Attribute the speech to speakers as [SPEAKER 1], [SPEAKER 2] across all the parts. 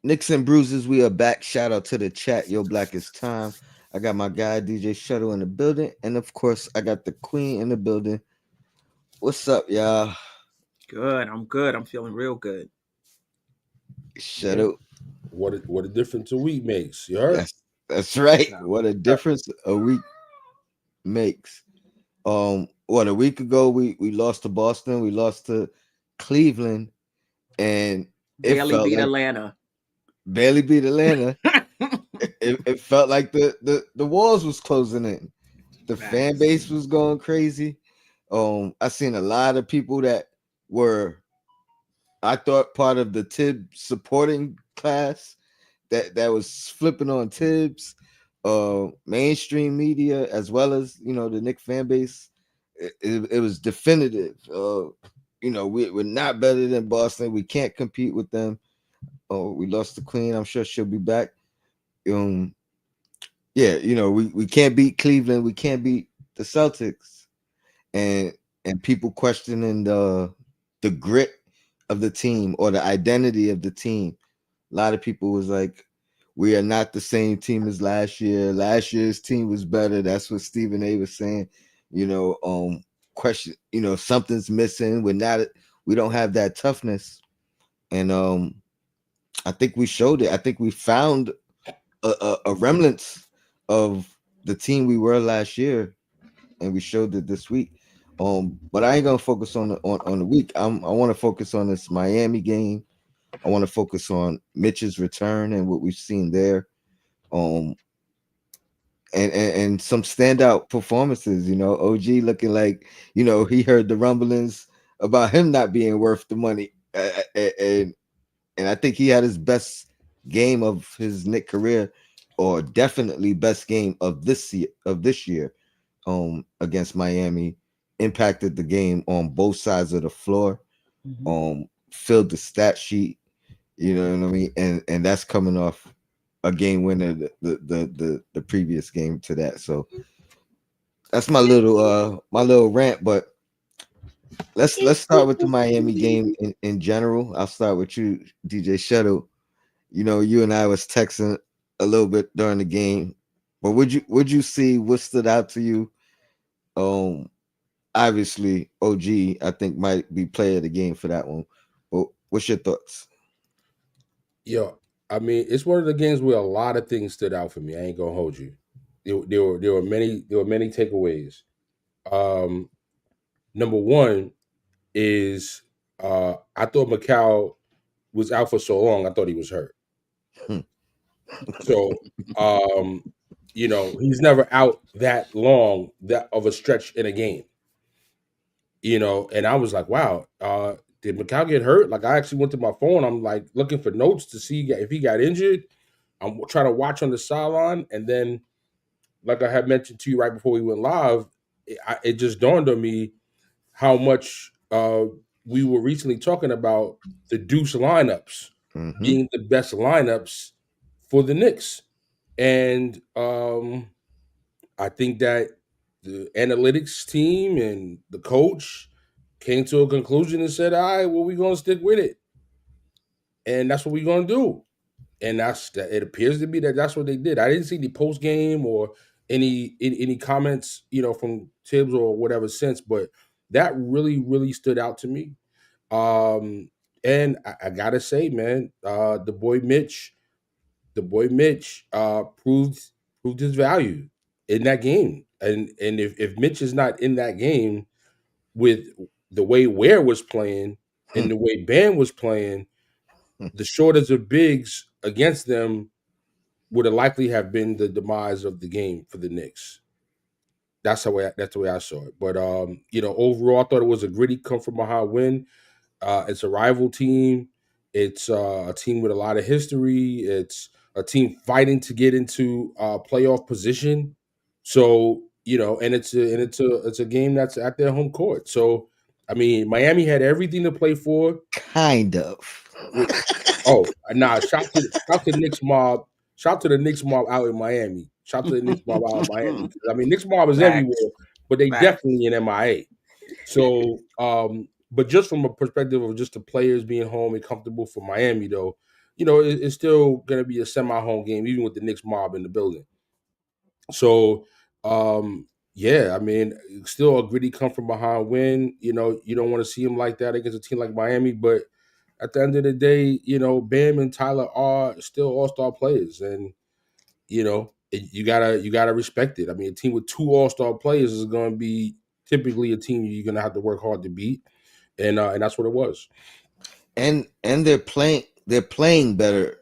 [SPEAKER 1] Nicks and Bruises, we are back. Shout out to the chat. Yo, Black is time. I got my guy DJ Shuttle in the building, and of course, I got the Queen in the building. What's up, y'all?
[SPEAKER 2] Good. I'm good. I'm feeling real good.
[SPEAKER 3] Yeah.
[SPEAKER 1] Shuttle.
[SPEAKER 3] What a difference a week makes. You heard?
[SPEAKER 1] That's right.
[SPEAKER 2] So,
[SPEAKER 1] What a difference a week makes. What a week ago we lost to Boston, we lost to Cleveland, and it
[SPEAKER 2] barely
[SPEAKER 1] felt
[SPEAKER 2] beat
[SPEAKER 1] like
[SPEAKER 2] Atlanta.
[SPEAKER 1] barely beat Atlanta. It felt like the walls was closing in. The fan
[SPEAKER 2] Facts.
[SPEAKER 1] base was going crazy. I seen a lot of people that were, I thought, part of the Tibbs supporting class that was flipping on Tibbs, mainstream media as well as the Knick fan base. It was definitive. We're not better than Boston. We can't compete with them. Oh, we lost the Queen. I'm sure she'll be back. Um, yeah, we can't beat Cleveland. We can't beat the Celtics, and people questioning the grit of the team or the identity of the team. A lot of people was like, we are not the same team as last year. Last year's team was better. That's what Stephen A was saying. Question, something's missing. We don't have that toughness. And I think we showed it. I think we found a remnants of the team we were last year, and we showed it this week. But I ain't gonna focus on the week. I want to focus on this Miami game. I want to focus on Mitch's return and what we've seen there. Um, and some standout performances. OG looking like he heard the rumblings about him not being worth the money, and I think he had his best game of his Knick career, or definitely best game of this year, against Miami. Impacted the game on both sides of the floor.
[SPEAKER 2] Mhm.
[SPEAKER 1] Filled the stat sheet. You know what I mean, and that's coming off a game winner the previous game to that. So that's my little rant. But let's start with the Miami game in general. I'll start with you, DJ Shuttle. You and I was texting a little bit during the game, but would you see what stood out to you? Um, Obviously, OG I think might be player of the game for that one. What's your thoughts?
[SPEAKER 3] Yo, I mean, it's one of the games where a lot of things stood out for me. I ain't gonna hold you. There were many takeaways. Um, Number one is I thought Macau was out for so long. I thought he was hurt. So he's never out that long that of a stretch in a game. And I was like, wow, did Macau get hurt? Like I actually went to my phone. I'm like looking for notes to see if he got injured. I'm trying to watch on the sideline, and then, like I had mentioned to you right before we went live, it just dawned on me how much we were recently talking about the Deuce lineups
[SPEAKER 1] Mm-hmm.
[SPEAKER 3] being the best lineups for the Knicks, and I think that the analytics team and the coach came to a conclusion and said, "All right, well, we're gonna stick with it, and that's what we're gonna do." And that's that. It appears to be that that's what they did. I didn't see any post game or any comments, from Tibbs or whatever since, but that really really stood out to me. And I gotta say, man, the boy Mitch proved his value in that game. And if Mitch is not in that game with the way Ware was playing and the way Bam was playing, the shortage of bigs against them would have likely have been the demise of the game for the Knicks. That's the way I saw it. But overall, I thought it was a gritty, come from behind win. It's a rival team. It's a team with a lot of history. It's a team fighting to get into playoff position. So and it's a game that's at their home court. So I mean, Miami had everything to play for.
[SPEAKER 1] Kind of.
[SPEAKER 3] Wait, oh, nah! Shout to the Knicks mob. Shout to the Knicks mob out in Miami. Shout to the Knicks mob out in Miami. 'Cause, I mean, Knicks mob is
[SPEAKER 2] Facts.
[SPEAKER 3] everywhere, but they
[SPEAKER 2] Facts.
[SPEAKER 3] definitely in MIA. So, but just from a perspective of just the players being home and comfortable for Miami, though, it's still going to be a semi-home game, even with the Knicks mob in the building. So, yeah, I mean, still a gritty come from behind win. You don't want to see him like that against a team like Miami, but at the end of the day, Bam and Tyler are still all-star players, and you gotta respect it. I mean, a team with two all-star players is going to be typically a team you're going to have to work hard to beat, and that's what it was.
[SPEAKER 1] And they're playing better,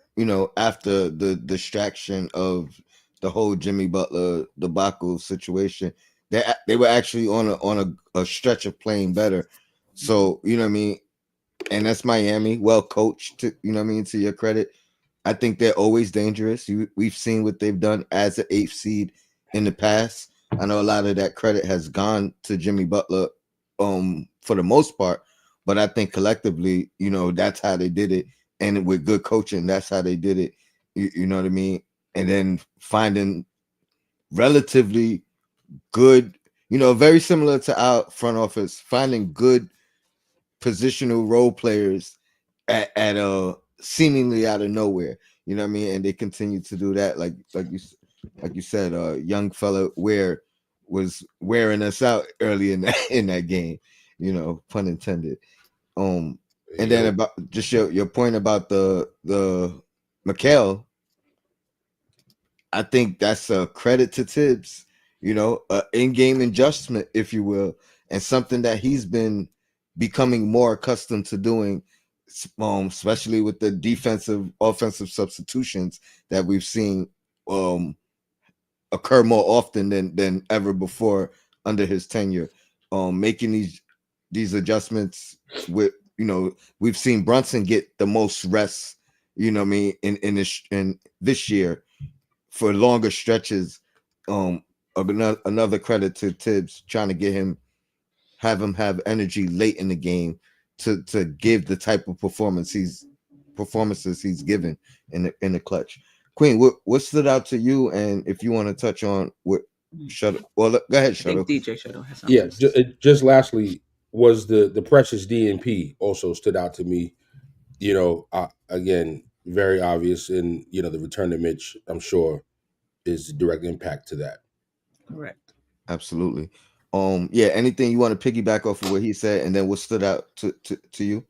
[SPEAKER 1] after the distraction of the whole Jimmy Butler debacle situation. They were actually on a stretch of playing better. So, you know what I mean? And that's Miami, well coached, you know what I mean, to your credit. I think they're always dangerous. We've seen what they've done as an eighth seed in the past. I know a lot of that credit has gone to Jimmy Butler, for the most part, but I think collectively, that's how they did it, and with good coaching, that's how they did it. You know what I mean? And then finding relatively good, very similar to our front office, finding good positional role players at seemingly out of nowhere. You know what I mean? And they continue to do that, like you said, young fella Ware was wearing us out early in that game. Pun intended. Um, and then
[SPEAKER 3] Yep.
[SPEAKER 1] about just your point about the McHale, I think that's a credit to Tibbs, a in-game adjustment, if you will, and something that he's been becoming more accustomed to doing, especially with the defensive, offensive substitutions that we've seen um, occur more often than ever before under his tenure. Making these adjustments with, we've seen Brunson get the most rest, what I mean, in this year for longer stretches. Um, another credit to Tibbs trying to have him have energy late in the game to give the type of performances he's given in the clutch. Queen, what stood out to you, and if you want to touch on what shut well, go ahead,
[SPEAKER 2] I think
[SPEAKER 1] Shuttle.
[SPEAKER 2] DJ Shadow has
[SPEAKER 3] Yeah.
[SPEAKER 2] something to say.
[SPEAKER 3] Just lastly, was the precious DNP also stood out to me. Again, very obvious, and the return to Mitch, I'm sure, is a direct impact to that.
[SPEAKER 2] Correct.
[SPEAKER 1] Absolutely. Yeah, anything you want to piggyback off of what he said, and then what stood out to you,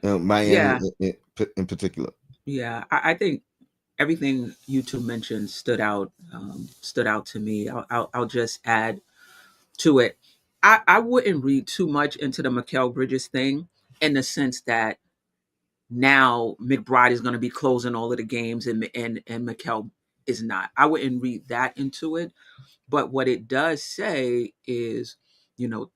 [SPEAKER 1] Miami
[SPEAKER 2] Yeah,
[SPEAKER 1] in particular.
[SPEAKER 2] yeah. I think everything you two mentioned stood out to me. I'll just add to it. I wouldn't read too much into the Mikael Bridges thing in the sense that now McBride is going to be closing all of the games and Mikael is not. I wouldn't read that into it. But what it does say is,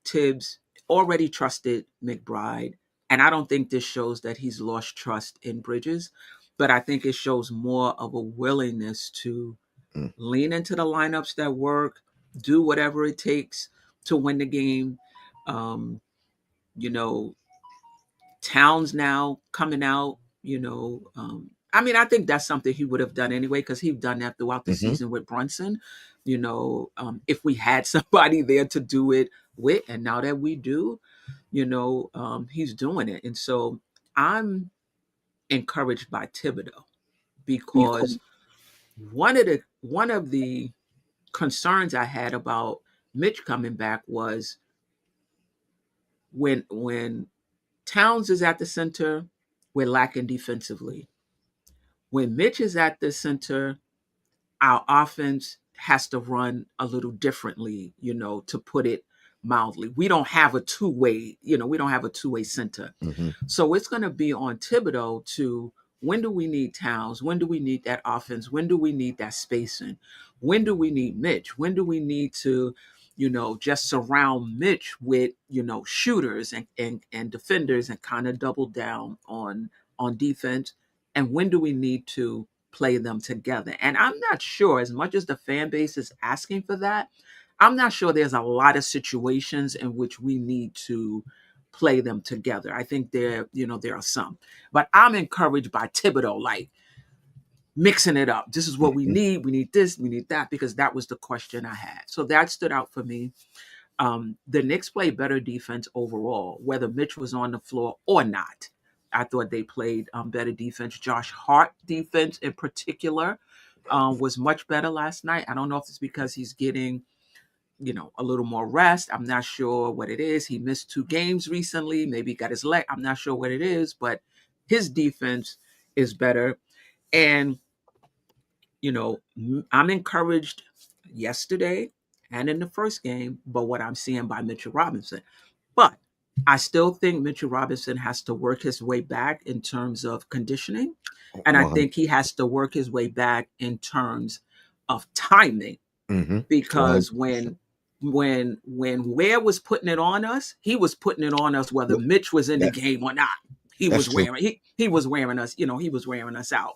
[SPEAKER 2] Tibbs already trusted McBride. And I don't think this shows that he's lost trust in Bridges, but I think it shows more of a willingness to
[SPEAKER 1] Mm.
[SPEAKER 2] lean into the lineups that work, do whatever it takes to win the game. Um, you know, Towns now coming out, I mean, I think that's something he would have done anyway because he'd done that throughout the
[SPEAKER 1] Mm-hmm.
[SPEAKER 2] season with Brunson. If we had somebody there to do it with, and now that we do, he's doing it. And so I'm encouraged by Thibodeau because one of the concerns I had about Mitch coming back was when Towns is at the center, we're lacking defensively. When Mitch is at the center, our offense has to run a little differently, to put it mildly. We don't have a two-way center.
[SPEAKER 1] Mm-hmm.
[SPEAKER 2] So it's going to be on Thibodeau to when do we need Towns? When do we need that offense? When do we need that spacing? When do we need Mitch? When do we need to, just surround Mitch with, shooters and defenders and kind of double down on defense? And when do we need to play them together? And I'm not sure, as much as the fan base is asking for that, I'm not sure there's a lot of situations in which we need to play them together. I think there are some, but I'm encouraged by Thibodeau, like mixing it up. This is what we
[SPEAKER 1] Mm-hmm.
[SPEAKER 2] need. We need this. We need that, because that was the question I had. So that stood out for me. The Knicks play better defense overall, whether Mitch was on the floor or not. I thought they played better defense. Josh Hart defense in particular was much better last night. I don't know if it's because he's getting, a little more rest. I'm not sure what it is. He missed 2 games recently. Maybe he got his leg. I'm not sure what it is, but his defense is better. And, I'm encouraged yesterday and in the first game, but what I'm seeing by Mitchell Robinson. But I still think Mitchell Robinson has to work his way back in terms of conditioning. And I think he has to work his way back in terms of timing,
[SPEAKER 1] 100.
[SPEAKER 2] because
[SPEAKER 1] 100%.
[SPEAKER 2] when Ware was putting it on us, he was putting it on us whether
[SPEAKER 1] Yep.
[SPEAKER 2] Mitch was in the
[SPEAKER 1] That,
[SPEAKER 2] game or not. He
[SPEAKER 1] that's
[SPEAKER 2] was
[SPEAKER 1] true.
[SPEAKER 2] wearing he was wearing us, he was wearing us out.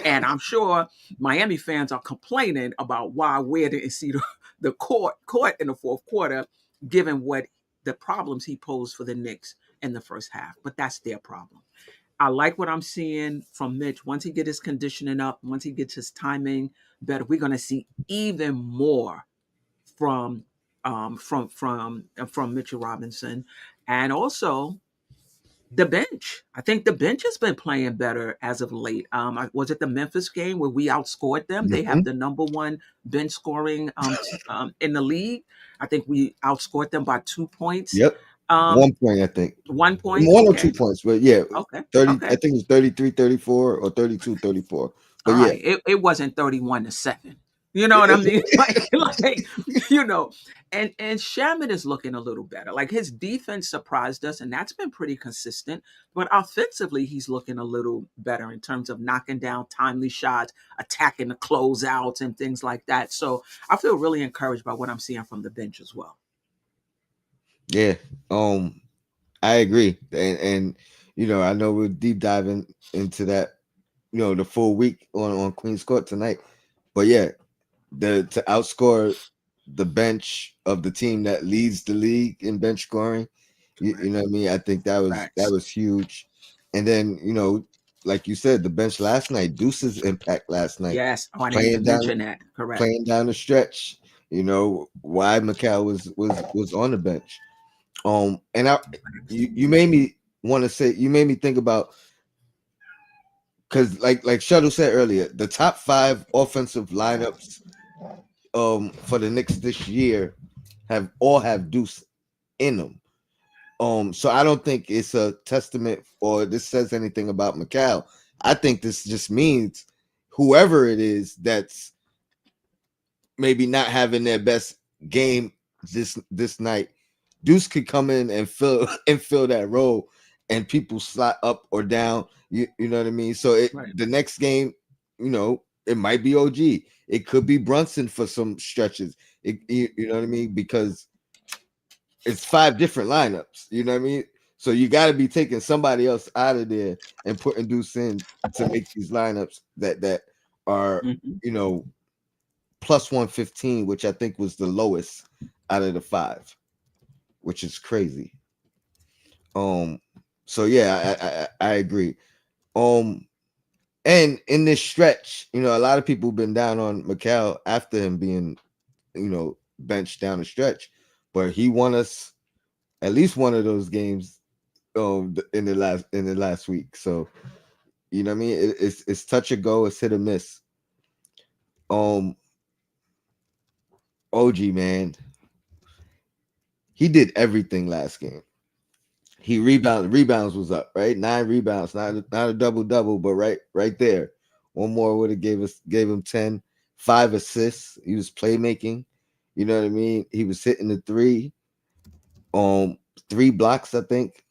[SPEAKER 2] And I'm sure Miami fans are complaining about why Ware didn't see the court in the fourth quarter, given what the problems he posed for the Knicks in the first half. But that's their problem. I like what I'm seeing from Mitch. Once he get his conditioning up, once he gets his timing better, we're going to see even more from from Mitchell Robinson, and also the bench. I think the bench has been playing better as of late. Was it the Memphis game where we outscored them? They have
[SPEAKER 1] Hmm.
[SPEAKER 2] the number one bench scoring in the league. I think we outscored them by 2 points.
[SPEAKER 1] Yep.
[SPEAKER 2] Um,
[SPEAKER 1] 1 point, I think.
[SPEAKER 2] 1 point.
[SPEAKER 1] One or
[SPEAKER 2] Okay.
[SPEAKER 1] 2 points, but yeah,
[SPEAKER 2] Okay.
[SPEAKER 1] 30. I
[SPEAKER 2] Okay.
[SPEAKER 1] think it was 33, 34 or 32, 34. But
[SPEAKER 2] All
[SPEAKER 1] yeah.
[SPEAKER 2] right. It wasn't 31-7. You know what I mean? Like, you know, and Shaman is looking a little better. Like his defense surprised us, and that's been pretty consistent. But offensively, he's looking a little better in terms of knocking down timely shots, attacking the closeouts, and things like that. So I feel really encouraged by what I'm seeing from the bench as well.
[SPEAKER 1] Yeah. I agree. And I know we're deep diving into that, the full week on Queen's Court tonight. But yeah, the to outscore the bench of the team that leads the league in bench scoring, you
[SPEAKER 2] Right.
[SPEAKER 1] know what I mean? I think that
[SPEAKER 2] Facts.
[SPEAKER 1] was huge. And then, like you said, the bench last night, Deuce's impact last night,
[SPEAKER 2] Yes. Oh, I didn't
[SPEAKER 1] playing
[SPEAKER 2] even
[SPEAKER 1] down
[SPEAKER 2] mention that. Correct.
[SPEAKER 1] playing down the stretch, why Mikal was on the bench. And you made me want to say, you made me think about, because like Shuttle said earlier, the top 5 offensive lineups for the Knicks this year have Deuce in them. So I don't think it's a testament or this says anything about Mikal. I think this just means whoever it is that's maybe not having their best game this night, Deuce could come in and fill and fill that role, and people slot up or down. You know what I mean? So
[SPEAKER 2] Right.
[SPEAKER 1] the next game, it might be OG. It could be Brunson for some stretches. You know what I mean? Because it's 5 different lineups. You know what I mean? So you got to be taking somebody else out of there and putting Deuce in to make these lineups that are
[SPEAKER 2] Mhm.
[SPEAKER 1] you know plus 115, which I think was the lowest out of the 5, which is crazy. Um, so yeah, I agree. Um, and in this stretch, a lot of people have been down on Mikal after him being, benched down the stretch, but he won us at least one of those games in the last week. So you know what I mean? It's touch or go, it's hit or miss. Um, OG man, he did everything last game. He rebounds was up, right? 9 rebounds, not a double double, but right there. One more would have gave him 10. 5 assists. He was playmaking. You know what I mean? He was hitting the three. 3 blocks, I think.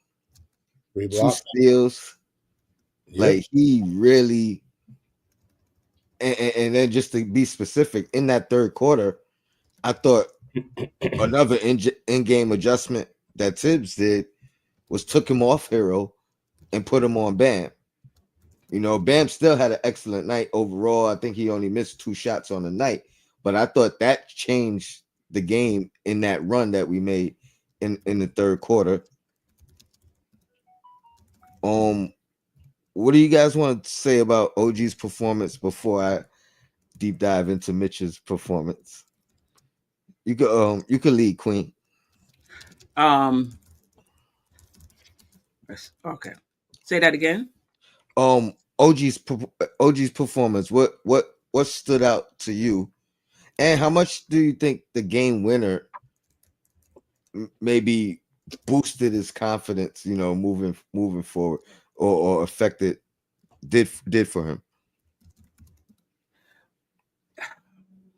[SPEAKER 3] Three
[SPEAKER 1] Two
[SPEAKER 3] blocks.
[SPEAKER 1] steals.
[SPEAKER 3] Yep.
[SPEAKER 1] Like he really, and then just to be specific, in that third quarter, I thought another in-game adjustment that Tibbs did was took him off Hero and put him on Bam. Bam still had an excellent night overall. I think he only missed 2 shots on the night, but I thought that changed the game in that run that we made in the third quarter. Um, what do you guys want to say about OG's performance before I deep dive into Mitch's performance? You could lead, Queen.
[SPEAKER 2] Um. Okay. Say that again.
[SPEAKER 1] OG's performance. What stood out to you, and how much do you think the game winner maybe boosted his confidence? Moving forward, or affected did for him.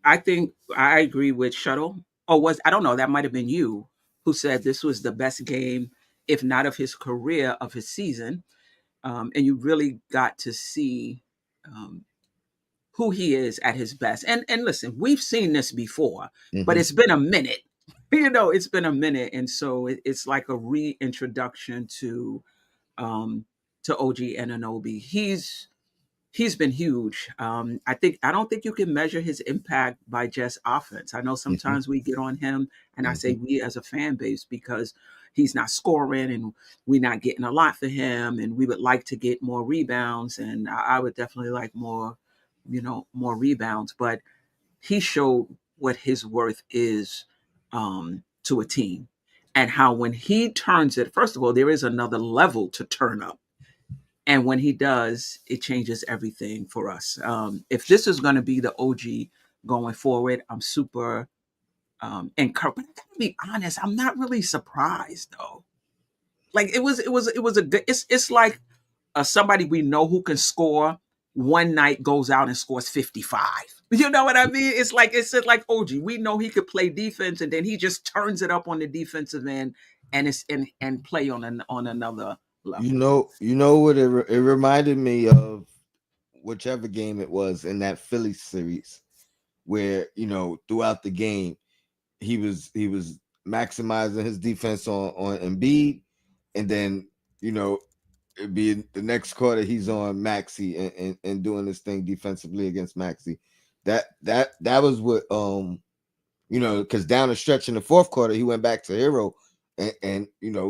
[SPEAKER 2] I think I agree with Shuttle. Oh, was I don't know. That might have been you who said this was the best game, if not of his career, of his season. And you really got to see um, who he is at his best. And listen, we've seen this before, but
[SPEAKER 1] Hmm.
[SPEAKER 2] it's been a minute. It's been a minute, and so it's like a reintroduction um, to OG Ananobi. He's been huge. I don't think you can measure his impact by just offense. I know
[SPEAKER 1] Hmm.
[SPEAKER 2] sometimes we get on him, and I say
[SPEAKER 1] Hmm.
[SPEAKER 2] we as a fan base because he's not scoring and we're not getting a lot for him, and we would like to get more rebounds, and I would definitely like more, more rebounds. But he showed what his worth is to a team, and how when he turns it, first of all, there is another level to turn up, and when he does, it changes everything for us. If this is going to be the OG going forward, I'm super encouraged. But I gotta be honest, I'm not really surprised though. Like it was a good. It's like somebody we know who can score one night goes out and scores 55. You know what I mean? It's like OG. We know he could play defense, and then he just turns it up on the defensive end, and it's and play on another level.
[SPEAKER 1] What it reminded me of, whichever game it was in that Philly series, where throughout the game he was maximizing his defense on Embiid, and then you know it'd be the next quarter he's on Maxi, and doing this thing defensively against Maxi. That was what because down the stretch in the fourth quarter he went back to Hero, and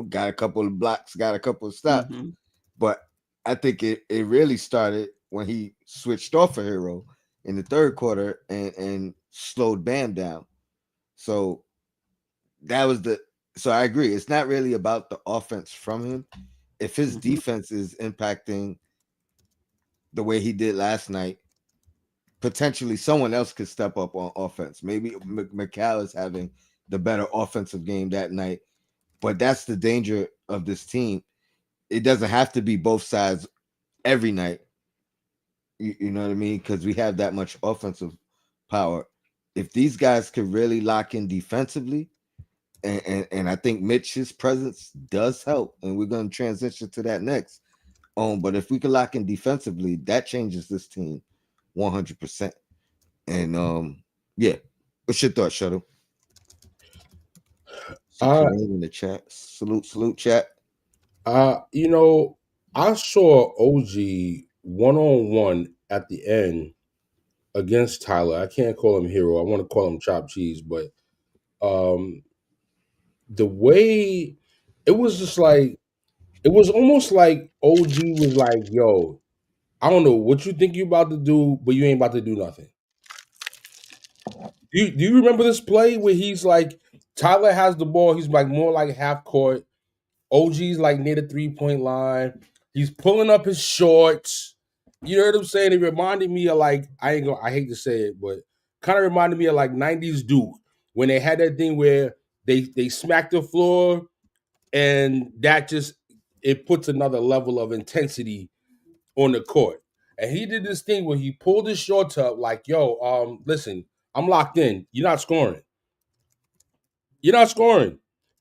[SPEAKER 1] got a couple of blocks, got a couple of stops.
[SPEAKER 2] Hmm.
[SPEAKER 1] But I think it really started when he switched off a Hero in the third quarter, and slowed Bam down. So that was the so I agree. It's not really about the offense from him. If his
[SPEAKER 2] Hmm.
[SPEAKER 1] defense is impacting the way he did last night, potentially someone else could step up on offense. Maybe McCall is having the better offensive game that night, but that's the danger of this team. It doesn't have to be both sides every night. You know what I mean? Because we have that much offensive power. If these guys could really lock in defensively, and I think Mitch's presence does help, and we're going to transition to that next. But if we can lock in defensively, that changes this team 100%. And yeah, what's your thought, Shuttle? See
[SPEAKER 3] Uh,
[SPEAKER 1] Kareem in the chat. Salute, chat.
[SPEAKER 3] you know, I saw OG one on one at the end against Tyler. I can't call him hero. I want to call him chop cheese, but um, the way it was just like it was almost like OG was like, "Yo, I don't know what you think you about to do, but you ain't about to do nothing." Do you remember this play where he's like Tyler has the ball, he's like more like half court. OG's like near the 3 point line. He's pulling up his shorts. You know what I'm saying? It reminded me of like I hate to say it, but kind of reminded me of like 90s Duke when they had that thing where they smacked the floor and that just it puts another level of intensity on the court. And he did this thing where he pulled his shorts up like, yo, listen, I'm locked in. You're not scoring. You're not scoring.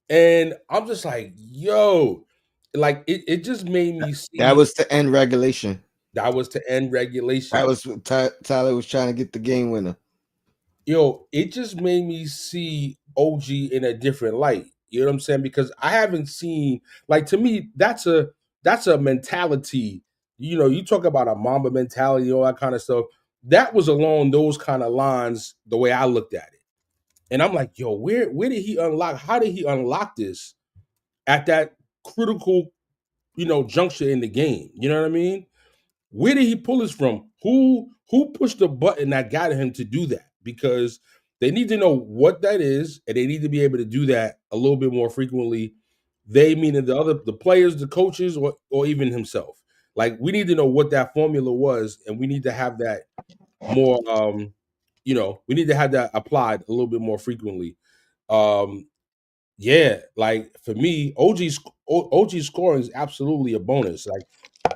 [SPEAKER 3] And I'm just like, yo, like it just made me
[SPEAKER 1] That
[SPEAKER 3] see
[SPEAKER 1] was to end regulation.
[SPEAKER 3] that was to end
[SPEAKER 1] That
[SPEAKER 3] regulation.
[SPEAKER 1] was what Tyler was trying to get the game winner.
[SPEAKER 3] Yo, it just made me see OG in a different light. You know what I'm saying? Because I haven't seen like to me, that's a mentality. You know, you talk about a Mamba mentality, all that kind of stuff. That was along those kind of lines, the way I looked at it. And I'm like, yo, where did he unlock? How did he unlock this at that critical, juncture in the game? You know what I mean? Where did he pull this from? Who pushed the button that got him to do that? Because they need to know what that is, and they need to be able to do that a little bit more frequently They meaning the players, the coaches, or even himself. Like we need to know what that formula was, and we need to have that more. We need to have that applied a little bit more frequently. Um, yeah, like for me, OG scoring is absolutely a bonus. Like,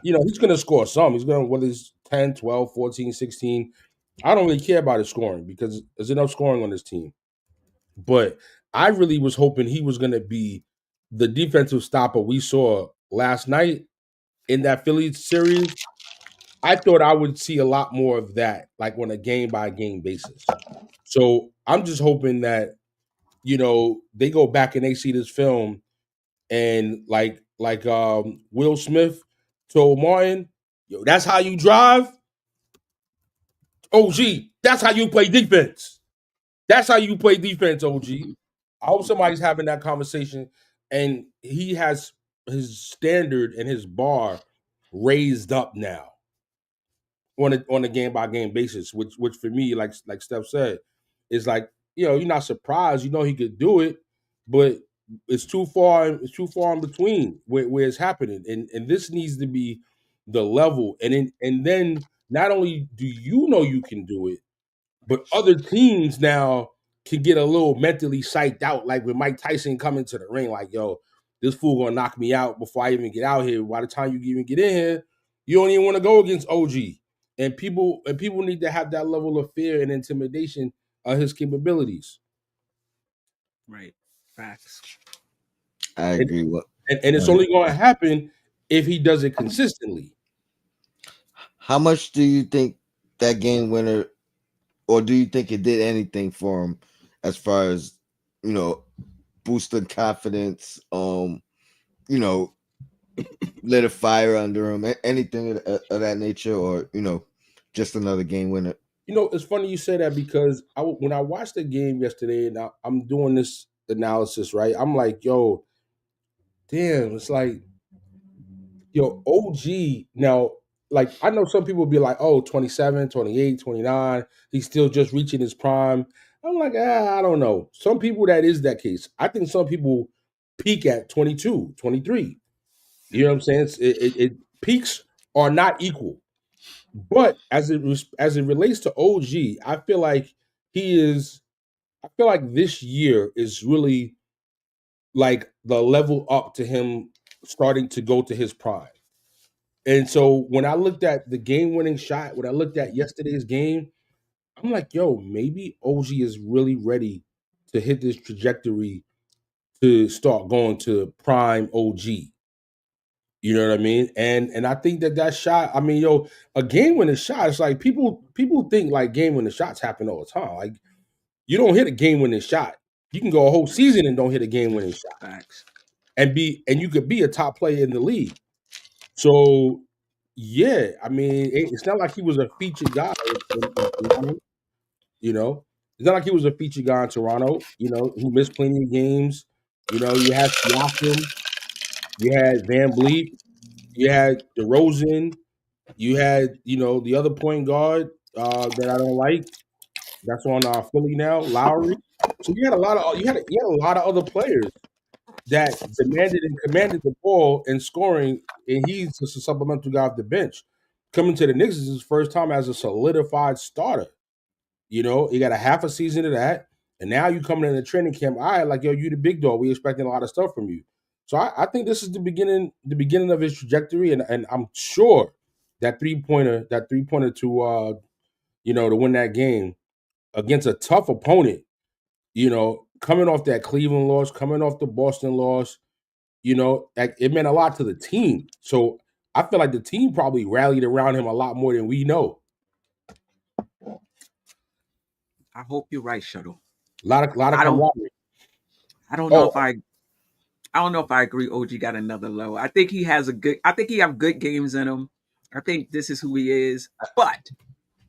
[SPEAKER 3] he's going to score some. He's going to, whether it's 10, 12, 14, 16. I don't really care about his scoring because there's enough scoring on this team. But I really was hoping he was going to be the defensive stopper we saw last night in that Phillies series. I thought I would see a lot more of that, like on a game by game basis. So I'm just hoping that, they go back and they see this film and like Will Smith told Martin, yo, that's how you drive. OG, that's how you play defense. That's how you play defense, OG. I hope somebody's having that conversation and he has his standard and his bar raised up now on a game by game basis, which for me, like Steph said, is like, you're not surprised, he could do it, but it's too far in between where it's happening. And this needs to be the level. And then not only do you know you can do it, but other teams now can get a little mentally psyched out, like with Mike Tyson coming to the ring, like, yo, this fool gonna knock me out before I even get out here. By the time you even get in here, you don't even want to go against OG. And people need to have that level of fear and intimidation of his capabilities.
[SPEAKER 2] Right. Facts.
[SPEAKER 1] I
[SPEAKER 3] And,
[SPEAKER 1] agree. What?
[SPEAKER 3] and it's only going to happen if he does it consistently.
[SPEAKER 1] How much do you think that game winner, or do you think it did anything for him as far as boosting confidence? Lit a fire under him, anything of that nature, or just another game winner.
[SPEAKER 3] It's funny you say that because when I watched the game yesterday and I'm doing this analysis, right? I'm like, yo, damn, it's like, yo, OG now, like, I know some people be like, oh, 27, 28, 29, he's still just reaching his prime. I'm like, I don't know. Some people, that is that case. I think some people peak at 22, 23. You know what I'm saying? It peaks are not equal. But as it relates to OG, I feel like this year is really like the level up to him starting to go to his prime. And so when I looked at the game winning shot, when I looked at yesterday's game, I'm like, yo, maybe OG is really ready to hit this trajectory to start going to prime OG. You know what I mean? And I think that shot, I mean, yo, a game winning shot, it's like people think like game winning shots happen all the time. Like, you don't hit a game winning shot. You can go a whole season and don't hit a game winning shot.
[SPEAKER 2] Facts.
[SPEAKER 3] And you could be a top player in the league. So yeah, I mean, it's not like he was a featured guy in Toronto. It's not like he was a featured guy in Toronto. Who missed plenty of games. You had Siakam, you had Van Vliet, you had DeRozan, you had the other point guard that I don't like. That's on Philly now, Lowry. So you had a lot of other players that demanded and commanded the ball and scoring, and he's just a supplemental guy off the bench. Coming to the Knicks is his first time as a solidified starter. He got a half a season of that, and now you coming in the training camp. All right, like, yo, you the big dog. We expecting a lot of stuff from you. So I think this is the beginning of his trajectory, and I'm sure that three-pointer to win that game against a tough opponent, coming off that Cleveland loss, coming off the Boston loss, like, it meant a lot to the team. So I feel like the team probably rallied around him a lot more than we know.
[SPEAKER 2] I hope you're right, Shuttle.
[SPEAKER 3] A lot of
[SPEAKER 2] I don't.
[SPEAKER 3] camaraderie.
[SPEAKER 2] I don't know
[SPEAKER 3] Oh,
[SPEAKER 2] if I. I don't know if I agree. OG got another low. I think he has a good. I think he have good games in him. I think this is who he is. But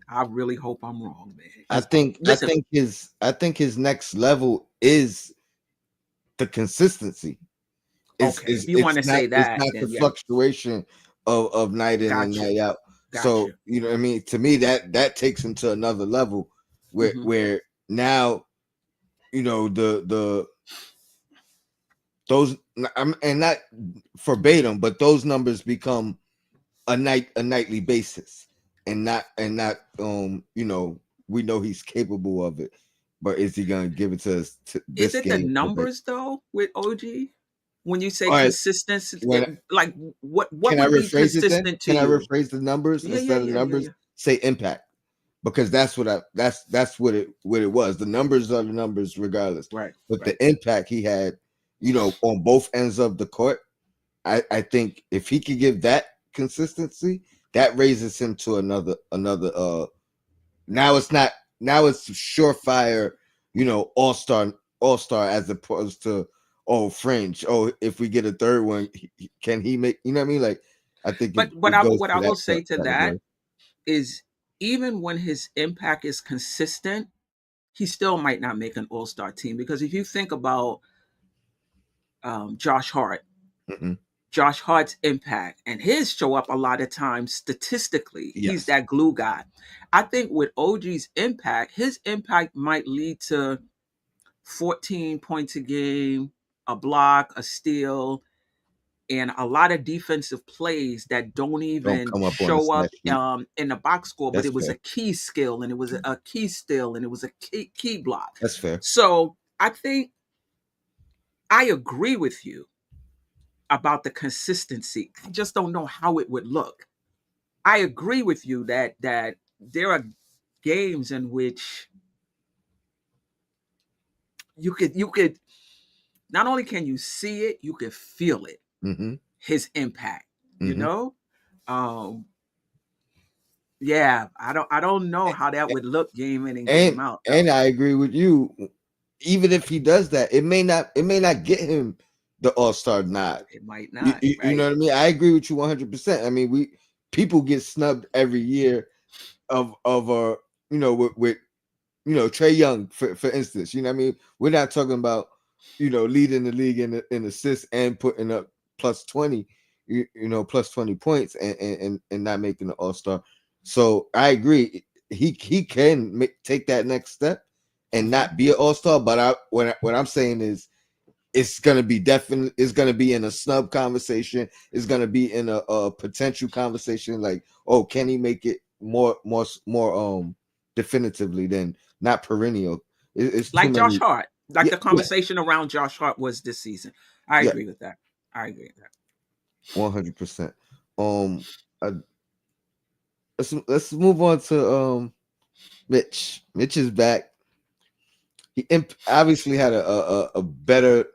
[SPEAKER 2] I really hope I'm wrong, man.
[SPEAKER 1] I think his next level is the consistency.
[SPEAKER 2] Okay, if you want to say
[SPEAKER 1] It's
[SPEAKER 2] that,
[SPEAKER 1] not the
[SPEAKER 2] then yeah,
[SPEAKER 1] fluctuation of night in and
[SPEAKER 2] gotcha,
[SPEAKER 1] night out. So
[SPEAKER 2] gotcha.
[SPEAKER 1] you know what I mean? To me, that takes him to another level where now, the those and not verbatim, but those numbers become a nightly basis, and not we know he's capable of it, but is he gonna give it to us
[SPEAKER 2] Is
[SPEAKER 1] this
[SPEAKER 2] it the
[SPEAKER 1] game today?
[SPEAKER 2] numbers though with OG? When you say
[SPEAKER 1] All right,
[SPEAKER 2] consistency,
[SPEAKER 1] when
[SPEAKER 2] like what
[SPEAKER 1] can I
[SPEAKER 2] would be
[SPEAKER 1] rephrase it then?
[SPEAKER 2] consistent to
[SPEAKER 1] Can I
[SPEAKER 2] you?
[SPEAKER 1] rephrase the numbers
[SPEAKER 2] Yeah, yeah,
[SPEAKER 1] instead of
[SPEAKER 2] yeah, yeah,
[SPEAKER 1] numbers?
[SPEAKER 2] yeah.
[SPEAKER 1] Say impact, because that's what it was. The numbers are the numbers regardless,
[SPEAKER 2] Right,
[SPEAKER 1] but
[SPEAKER 2] right.
[SPEAKER 1] the impact he had, on both ends of the court. I think if he could give that consistency, that raises him to another. Now it's not. Now it's surefire. All star as opposed to fringe. If we get a third one, can he make? You know what I mean? Like I think
[SPEAKER 2] But
[SPEAKER 1] it goes
[SPEAKER 2] what
[SPEAKER 1] to
[SPEAKER 2] I will
[SPEAKER 1] that
[SPEAKER 2] say to that
[SPEAKER 1] category.
[SPEAKER 2] is, even when his impact is consistent, he still might not make an All Star team, because if you think about Josh Hart,
[SPEAKER 1] Hmm.
[SPEAKER 2] Josh Hart's impact and his show up a lot of times statistically. He's
[SPEAKER 1] Yes,
[SPEAKER 2] that glue guy. I think with OG's impact, his impact might lead to 14 points a game, a block, a steal, and a lot of defensive plays that don't
[SPEAKER 1] don't
[SPEAKER 2] even
[SPEAKER 1] come up on the
[SPEAKER 2] show
[SPEAKER 1] stat
[SPEAKER 2] up
[SPEAKER 1] sheet.
[SPEAKER 2] in the box score, but
[SPEAKER 1] That's
[SPEAKER 2] it was
[SPEAKER 1] fair.
[SPEAKER 2] a key skill, and it was a key steal, and it was a key block.
[SPEAKER 1] That's fair.
[SPEAKER 2] So I think I agree with you about the consistency. I just don't know how it would look. I agree with you that there are games in which you could not only can you see it, you could feel it,
[SPEAKER 1] Hmm.
[SPEAKER 2] his impact, you
[SPEAKER 1] Hmm.
[SPEAKER 2] know? Um yeah, I don't know how that would look game in and game
[SPEAKER 1] And
[SPEAKER 2] out
[SPEAKER 1] and
[SPEAKER 2] though.
[SPEAKER 1] I agree with you. Even if he does that, it may not get him the All-Star nod.
[SPEAKER 2] It might
[SPEAKER 1] You,
[SPEAKER 2] not,
[SPEAKER 1] you, you know
[SPEAKER 2] right?
[SPEAKER 1] what I mean? I agree with you 100%. I mean, we people get snubbed every year of with Trey Young, for instance. You know what I mean? We're not talking about leading the league in assists and putting up plus 20, plus 20 points, and not making the All-Star. So I agree. He can take that next step and
[SPEAKER 2] Hmm.
[SPEAKER 1] not be an All-Star. But what I'm saying is it's gonna be definitely, it's gonna be in a snub conversation. It's gonna be in a potential conversation, like, oh, can he make it more definitively than not perennial. It's too
[SPEAKER 2] Like Josh
[SPEAKER 1] many.
[SPEAKER 2] Hart, like
[SPEAKER 1] Yeah,
[SPEAKER 2] the
[SPEAKER 1] yeah,
[SPEAKER 2] conversation around Josh Hart was this season. I
[SPEAKER 1] yeah,
[SPEAKER 2] agree with that. I agree with that.
[SPEAKER 1] 100%. um uh, let's move on to Mitch is back. He obviously had a better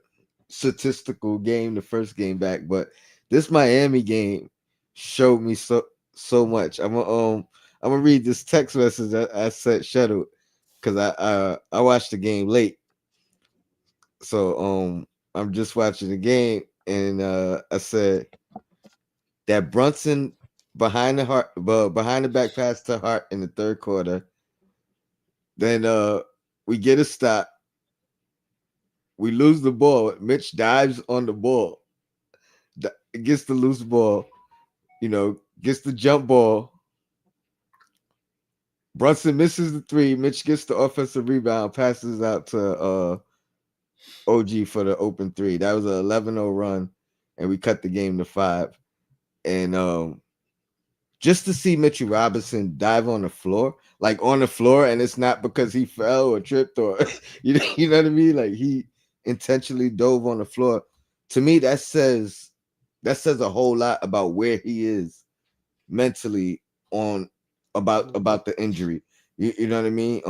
[SPEAKER 1] statistical game the first game back, but this Miami game showed me so much. I'm gonna read this text message I sent Shuttle, because I watched the game late, so I'm just watching the game, and I said that Brunson behind the back pass to Hart in the third quarter. Then we get a stop, we lose the ball. Mitch dives on the ball, gets the loose ball, gets the jump ball. Brunson misses the three. Mitch gets the offensive rebound, passes out to OG for the open three. That was an 11-0 run, and we cut the game to 5. And just to see Mitchell Robinson dive on the floor, and it's not because he fell or tripped or you know what I mean? Like, he intentionally dove on the floor. To me, that says a whole lot about where he is mentally on about the injury. You know what I mean?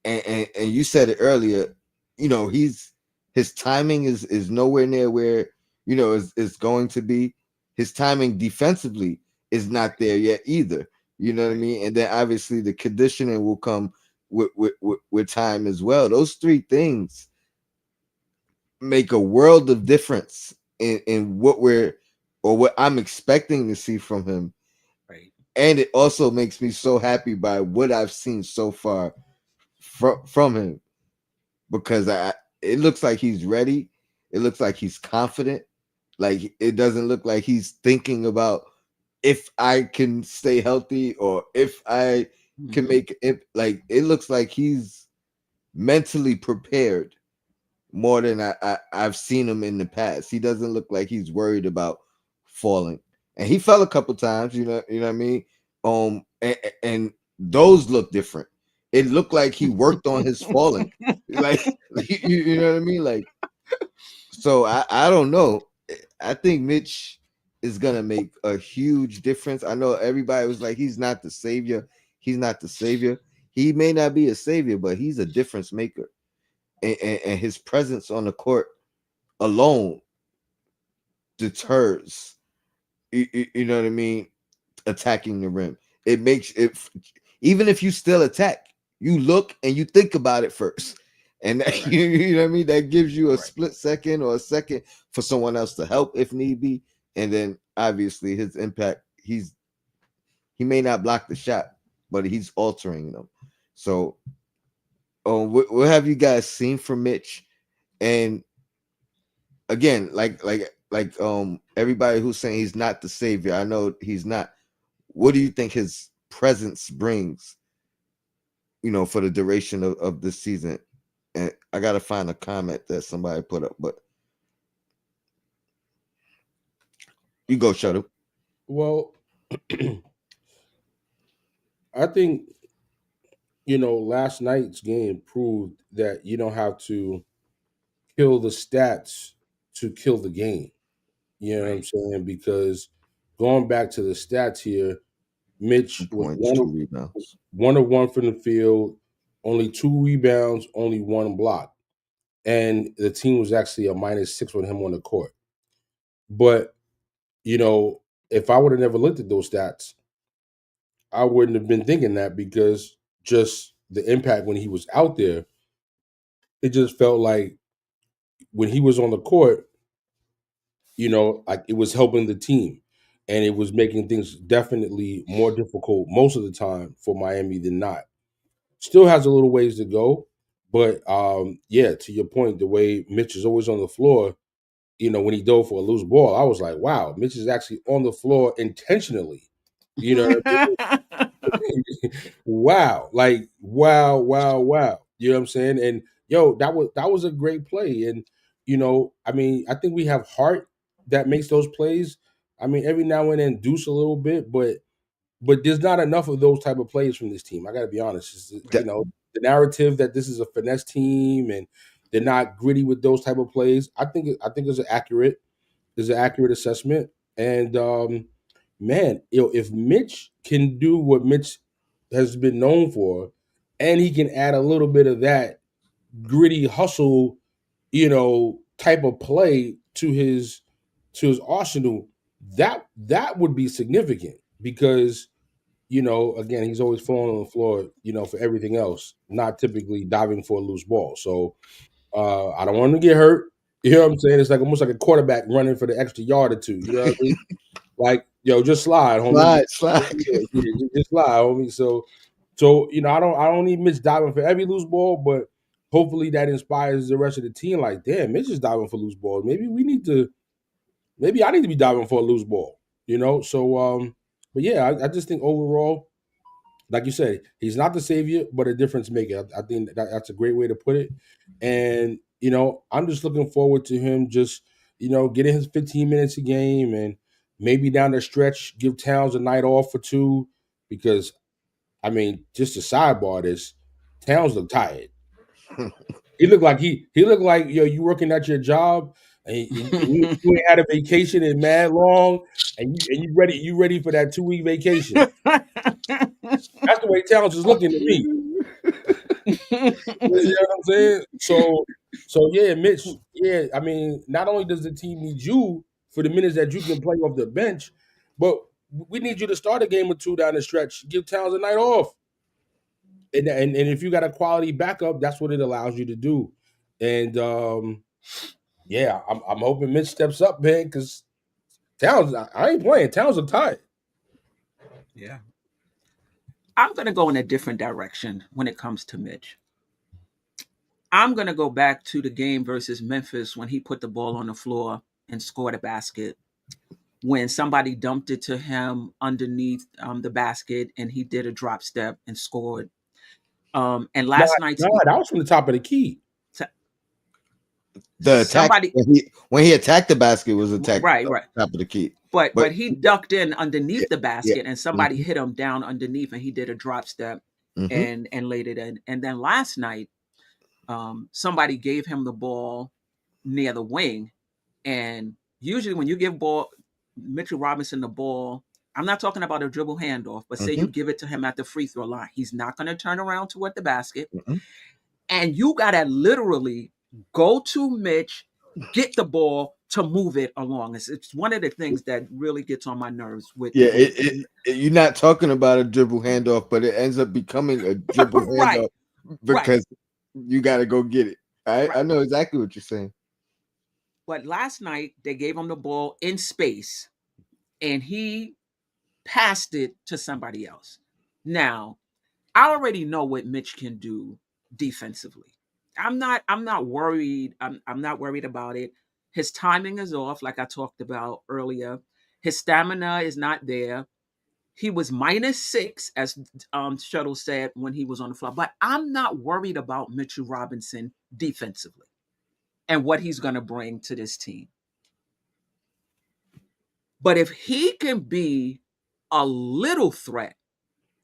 [SPEAKER 1] And you said it earlier. His timing is nowhere near where is going to be. His timing defensively is not there yet either. You know what I
[SPEAKER 2] Right.
[SPEAKER 1] mean? And then obviously the conditioning will come with time as well. Those three things make a world of difference in what I'm expecting to see from him.
[SPEAKER 2] Right.
[SPEAKER 1] And it also makes me so happy by what I've seen so far from him, because it looks like he's ready. It looks like he's confident. Like, it doesn't look like he's thinking about if I can stay healthy or if I can
[SPEAKER 2] Hmm.
[SPEAKER 1] make it. Like, it looks like he's mentally prepared more than I've seen him in the past. He doesn't look like he's worried about falling, and he fell a couple times. You know what I mean. And those look different. It looked like he worked on his falling, like you know what I mean. Like, so I don't know. I think Mitch is gonna make a huge difference. I know everybody was like, he's not the savior. He's not the savior. He may not be a savior, but he's a difference maker, and his presence on the court alone deters. You know what I mean? Attacking the rim. It makes it, even if you still attack, you look and you think about it first. And that,
[SPEAKER 2] Right.
[SPEAKER 1] you know what I mean? That gives you a
[SPEAKER 2] Right.
[SPEAKER 1] split second or a second for someone else to help if need be. And then obviously his impact, he may not block the shot, but he's altering them. So what have you guys seen from Mitch? And again, everybody who's saying he's not the savior, I know he's not. What do you think his presence brings, for the duration of this season? And I gotta find a comment that somebody put up, but you go, Shuttle.
[SPEAKER 3] Well, I think last night's game proved that you don't have to kill the stats to kill the game. You know what I'm
[SPEAKER 2] Right.
[SPEAKER 3] saying? Because going back to the stats here, Mitch was
[SPEAKER 1] Points, 2 rebounds.
[SPEAKER 3] one of one from the field, only 2 rebounds, only one block, and the team was actually a -6 with him on the court. But if I would have never looked at those stats, I wouldn't have been thinking that because just the impact when he was out there, it just felt like when he was on the court, like it was helping the team and it was making things definitely more difficult most of the time for Miami than not. Still has a little ways to go, but yeah, to your point, the way Mitch is always on the floor, when he dove for a loose ball, I was like, wow, Mitch is actually on the floor intentionally. You know what I mean? Wow, like wow, wow, wow. You know what I'm saying? And yo, that was a great play. And I mean, I think we have heart that makes those plays. I mean, every now and then deuce a little bit, but there's not enough of those type of plays from this team. I got to be honest.
[SPEAKER 1] That,
[SPEAKER 3] The narrative that this is a finesse team and they're not gritty with those type of plays. I think is an accurate assessment. And man, if Mitch can do what Mitch has been known for, and he can add a little bit of that gritty hustle, type of play to his arsenal, that would be significant because again, he's always falling on the floor, for everything else, not typically diving for a loose ball. So I don't want him to get hurt. You know what I'm saying? It's like almost like a quarterback running for the extra yard or two. You know what I mean? Like, yo, just slide, homie.
[SPEAKER 1] slide.
[SPEAKER 3] Yeah, just slide, homie. So I don't need Mitch diving for every loose ball, but hopefully that inspires the rest of the team. Like, damn, Mitch is diving for loose balls. Maybe I need to be diving for a loose ball. So but yeah, I just think overall, like you said, he's not the savior, but a difference maker. I think that's a great way to put it. And I'm just looking forward to him just getting his 15 minutes a game, and maybe down the stretch give Towns a night off or two. Because I mean, just to sidebar this, Towns looked tired. He looked like you working at your job and you ain't had a vacation in mad long, and you ready for that 2 week vacation. That's the way Towns is looking to me. You know what I'm saying? So yeah, Mitch. Yeah, I mean, not only does the team need you for the minutes that you can play off the bench, but we need you to start a game or two down the stretch. Give Towns a night off, and if you got a quality backup, that's what it allows you to do. And yeah, I'm hoping Mitch steps up, man, because Towns. I ain't playing. Towns are tired.
[SPEAKER 2] Yeah. I'm going to go in a different direction when it comes to Mitch. I'm going to go back to the game versus Memphis when he put the ball on the floor and scored a basket. When somebody dumped it to him underneath the basket and he did a drop step and scored. And
[SPEAKER 3] Nah,
[SPEAKER 2] last night's
[SPEAKER 3] nah, that was from the top of the key.
[SPEAKER 1] The attack
[SPEAKER 2] Somebody,
[SPEAKER 1] when he attacked the basket was attacked
[SPEAKER 2] right, right.
[SPEAKER 1] top of the key.
[SPEAKER 2] But
[SPEAKER 1] But
[SPEAKER 2] he ducked in
[SPEAKER 1] yeah,
[SPEAKER 2] underneath the
[SPEAKER 1] yeah.
[SPEAKER 2] basket, and somebody
[SPEAKER 1] Hmm.
[SPEAKER 2] hit him down underneath, and he did a drop step
[SPEAKER 1] Hmm.
[SPEAKER 2] and laid it in. And then last night, somebody gave him the ball near the wing, and usually when you give ball Mitchell Robinson the ball, I'm not talking about a dribble handoff, but say
[SPEAKER 1] Hmm.
[SPEAKER 2] you give it to him at the free throw line, he's not going to turn around toward the basket,
[SPEAKER 1] Hmm.
[SPEAKER 2] and you got to literally go to Mitch, get the ball to move it along. It's one of the things that really gets on my nerves
[SPEAKER 1] Yeah,
[SPEAKER 2] with
[SPEAKER 1] you're not talking about a dribble handoff, but it ends up becoming a dribble
[SPEAKER 2] right,
[SPEAKER 1] handoff
[SPEAKER 2] right,
[SPEAKER 1] because you got to go get it. I
[SPEAKER 2] right.
[SPEAKER 1] know exactly what you're saying.
[SPEAKER 2] But last night they gave him the ball in space, and he passed it to somebody else. Now, I already know what Mitch can do defensively. I'm not worried. I'm not worried about it. His timing is off, like I talked about earlier. His stamina is not there. He was -6, as Shuttle said when he was on the floor. But I'm not worried about Mitchell Robinson defensively and what he's going to bring to this team. But if he can be a little threat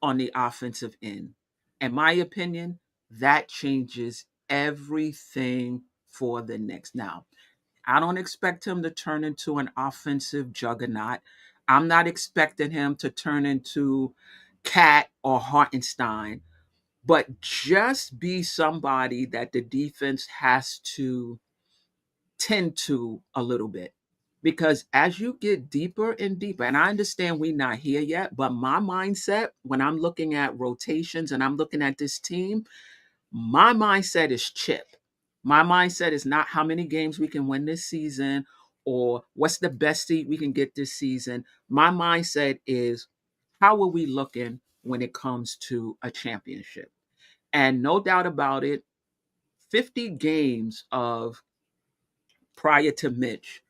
[SPEAKER 2] on the offensive end, in my opinion, that changes everything for the Knicks. Now, I don't expect him to turn into an offensive juggernaut. I'm not expecting him to turn into Cat or Hartenstein, but just be somebody that the defense has to tend to a little bit. Because as you get deeper and deeper, and I understand we're not here yet, but my mindset when I'm looking at rotations and I'm looking at this team, my mindset is chip. My mindset is not how many games we can win this season or what's the best seed we can get this season. My mindset is how are we looking when it comes to a championship? And no doubt about it, 50 games of prior to Mitch,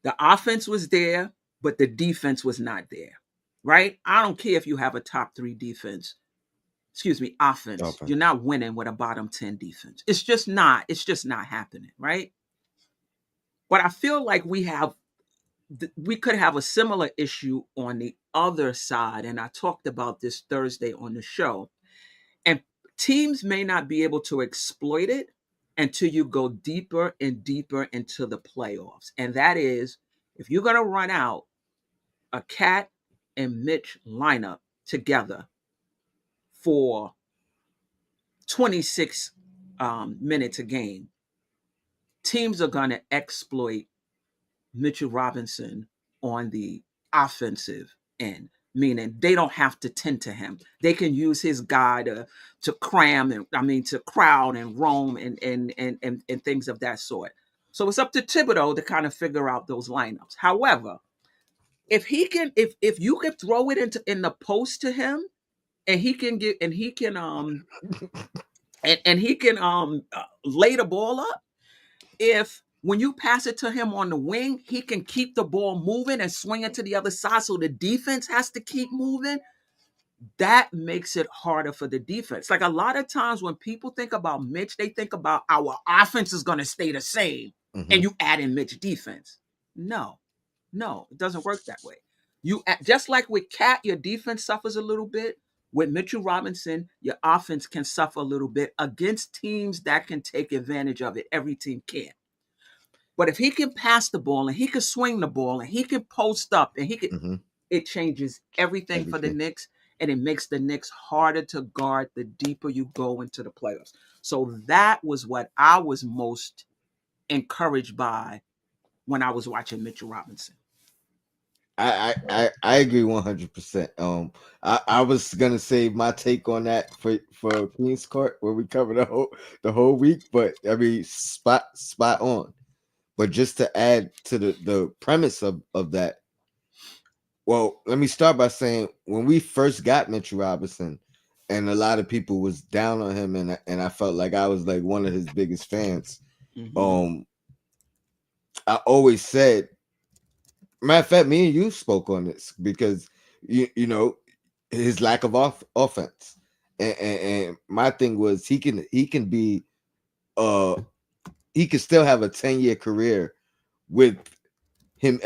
[SPEAKER 2] the offense was there, but the defense was not there, right? I don't care if you have a top three defense, excuse me, offense. You're
[SPEAKER 1] Offense.
[SPEAKER 2] not winning with a bottom 10 defense. It's just not happening, right? But I feel like we could have a similar issue on the other side. And I talked about this Thursday on the show. And teams may not be able to exploit it until you go deeper and deeper into the playoffs. And that is if you're going to run out a Cat and Mitch lineup together for 26 minutes a game, teams are going to exploit Mitchell Robinson on the offensive end, meaning they don't have to tend to him. They can use his guy to cram and to crowd and roam and things of that sort. So it's up to Thibodeau to kind of figure out those lineups. However, if you could throw it into in the post to him and he can get and he can lay the ball up, if when you pass it to him on the wing, he can keep the ball moving and swing it to the other side so the defense has to keep moving, that makes it harder for the defense. Like a lot of times when people think about Mitch, they think about our offense is going to stay the same
[SPEAKER 1] Hmm.
[SPEAKER 2] and you add in Mitch defense. No, no, it doesn't work that way. Just like with Cat, your defense suffers a little bit. With Mitchell Robinson, your offense can suffer a little bit against teams that can take advantage of it. Every team can. But if he can pass the ball and he can swing the ball and he can post up and he can,
[SPEAKER 1] Hmm.
[SPEAKER 2] it changes everything for the
[SPEAKER 1] Everything.
[SPEAKER 2] Knicks and it makes the Knicks harder to guard the deeper you go into the playoffs. So that was what I was most encouraged by when I was watching Mitchell Robinson.
[SPEAKER 1] I agree 100%. I was gonna save my take on that for Queens Court where we cover the whole week, but I mean spot on. But just to add to the premise of that, well, let me start by saying when we first got Mitchell Robinson, and a lot of people was down on him, and I felt like I was like one of his biggest fans.
[SPEAKER 2] Mm-hmm.
[SPEAKER 1] Um, I always said, matter of fact, me and you spoke on this because you know his lack of offense, and my thing was he can be uh he could still have a 10-year career with him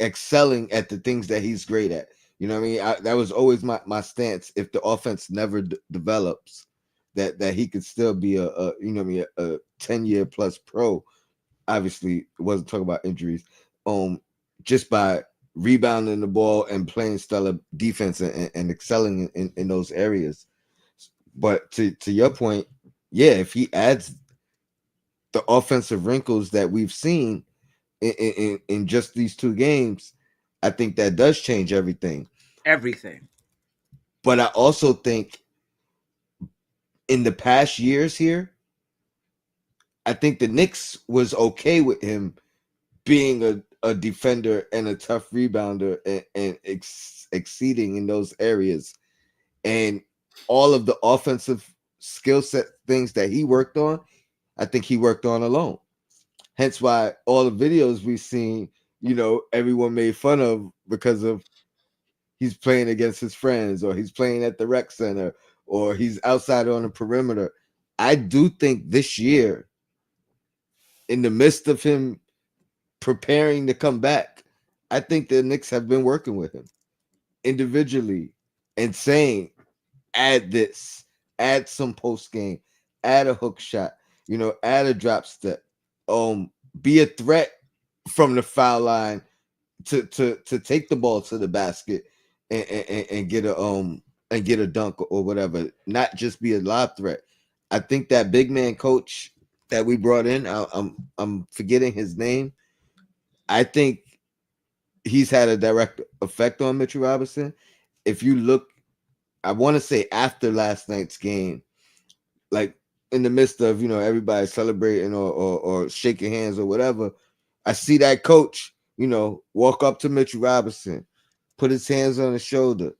[SPEAKER 1] excelling at the things that he's great at. You know what I mean? That was always my stance. If the offense never develops, that he could still be a you know what I mean, a 10-year plus pro. Obviously, it wasn't talking about injuries. Just by rebounding the ball and playing stellar defense and excelling in those areas. But to your point, yeah, if he adds the offensive wrinkles that we've seen in just these two games, I think that does change everything.
[SPEAKER 2] Everything.
[SPEAKER 1] But I also think in the past years here, I think the Knicks was okay with him being a defender and a tough rebounder and exceeding in those areas. And all of the offensive skill set things that he worked on, I think he worked on alone. Hence why all the videos we've seen, everyone made fun of because of he's playing against his friends or he's playing at the rec center or he's outside on the perimeter. I do think this year, in the midst of him preparing to come back, I think the Knicks have been working with him individually and saying, add this, add some post game, add a hook shot, add a drop step, be a threat from the foul line to take the ball to the basket and get a dunk or whatever, not just be a lob threat. I think that big man coach that we brought in, I'm forgetting his name. I think he's had a direct effect on Mitchell Robinson. If you look, I want to say after last night's game, like in the midst of everybody celebrating or shaking hands or whatever, I see that coach walk up to Mitchell Robinson, put his hands on his shoulder.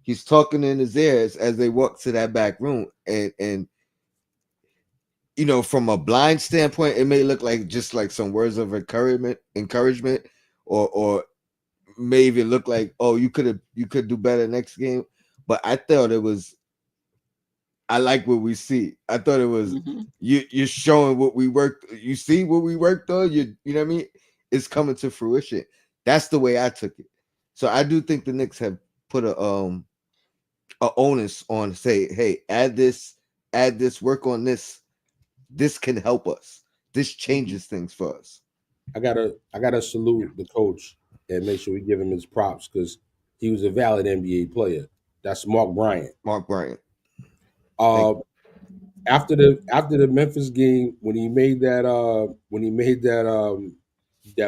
[SPEAKER 1] He's talking in his ears as they walk to that back room, and from a blind standpoint, it may look like just like some words of encouragement, or may even look like, oh, you could do better next game. But I thought it was, I like what we see. I thought it was,
[SPEAKER 2] Mm-hmm.
[SPEAKER 1] you're showing what we worked. You see what we worked on. You know what I mean? It's coming to fruition. That's the way I took it. So I do think the Knicks have put a onus on, say, hey, add this, work on this. This can help us. This
[SPEAKER 2] Mm-hmm.
[SPEAKER 1] changes things for us.
[SPEAKER 3] I gotta salute the coach and make sure we give him his props because he was a valid NBA player. That's Mark Bryant.
[SPEAKER 1] Mark Bryant. Thank
[SPEAKER 3] Uh, after the Memphis game when he made that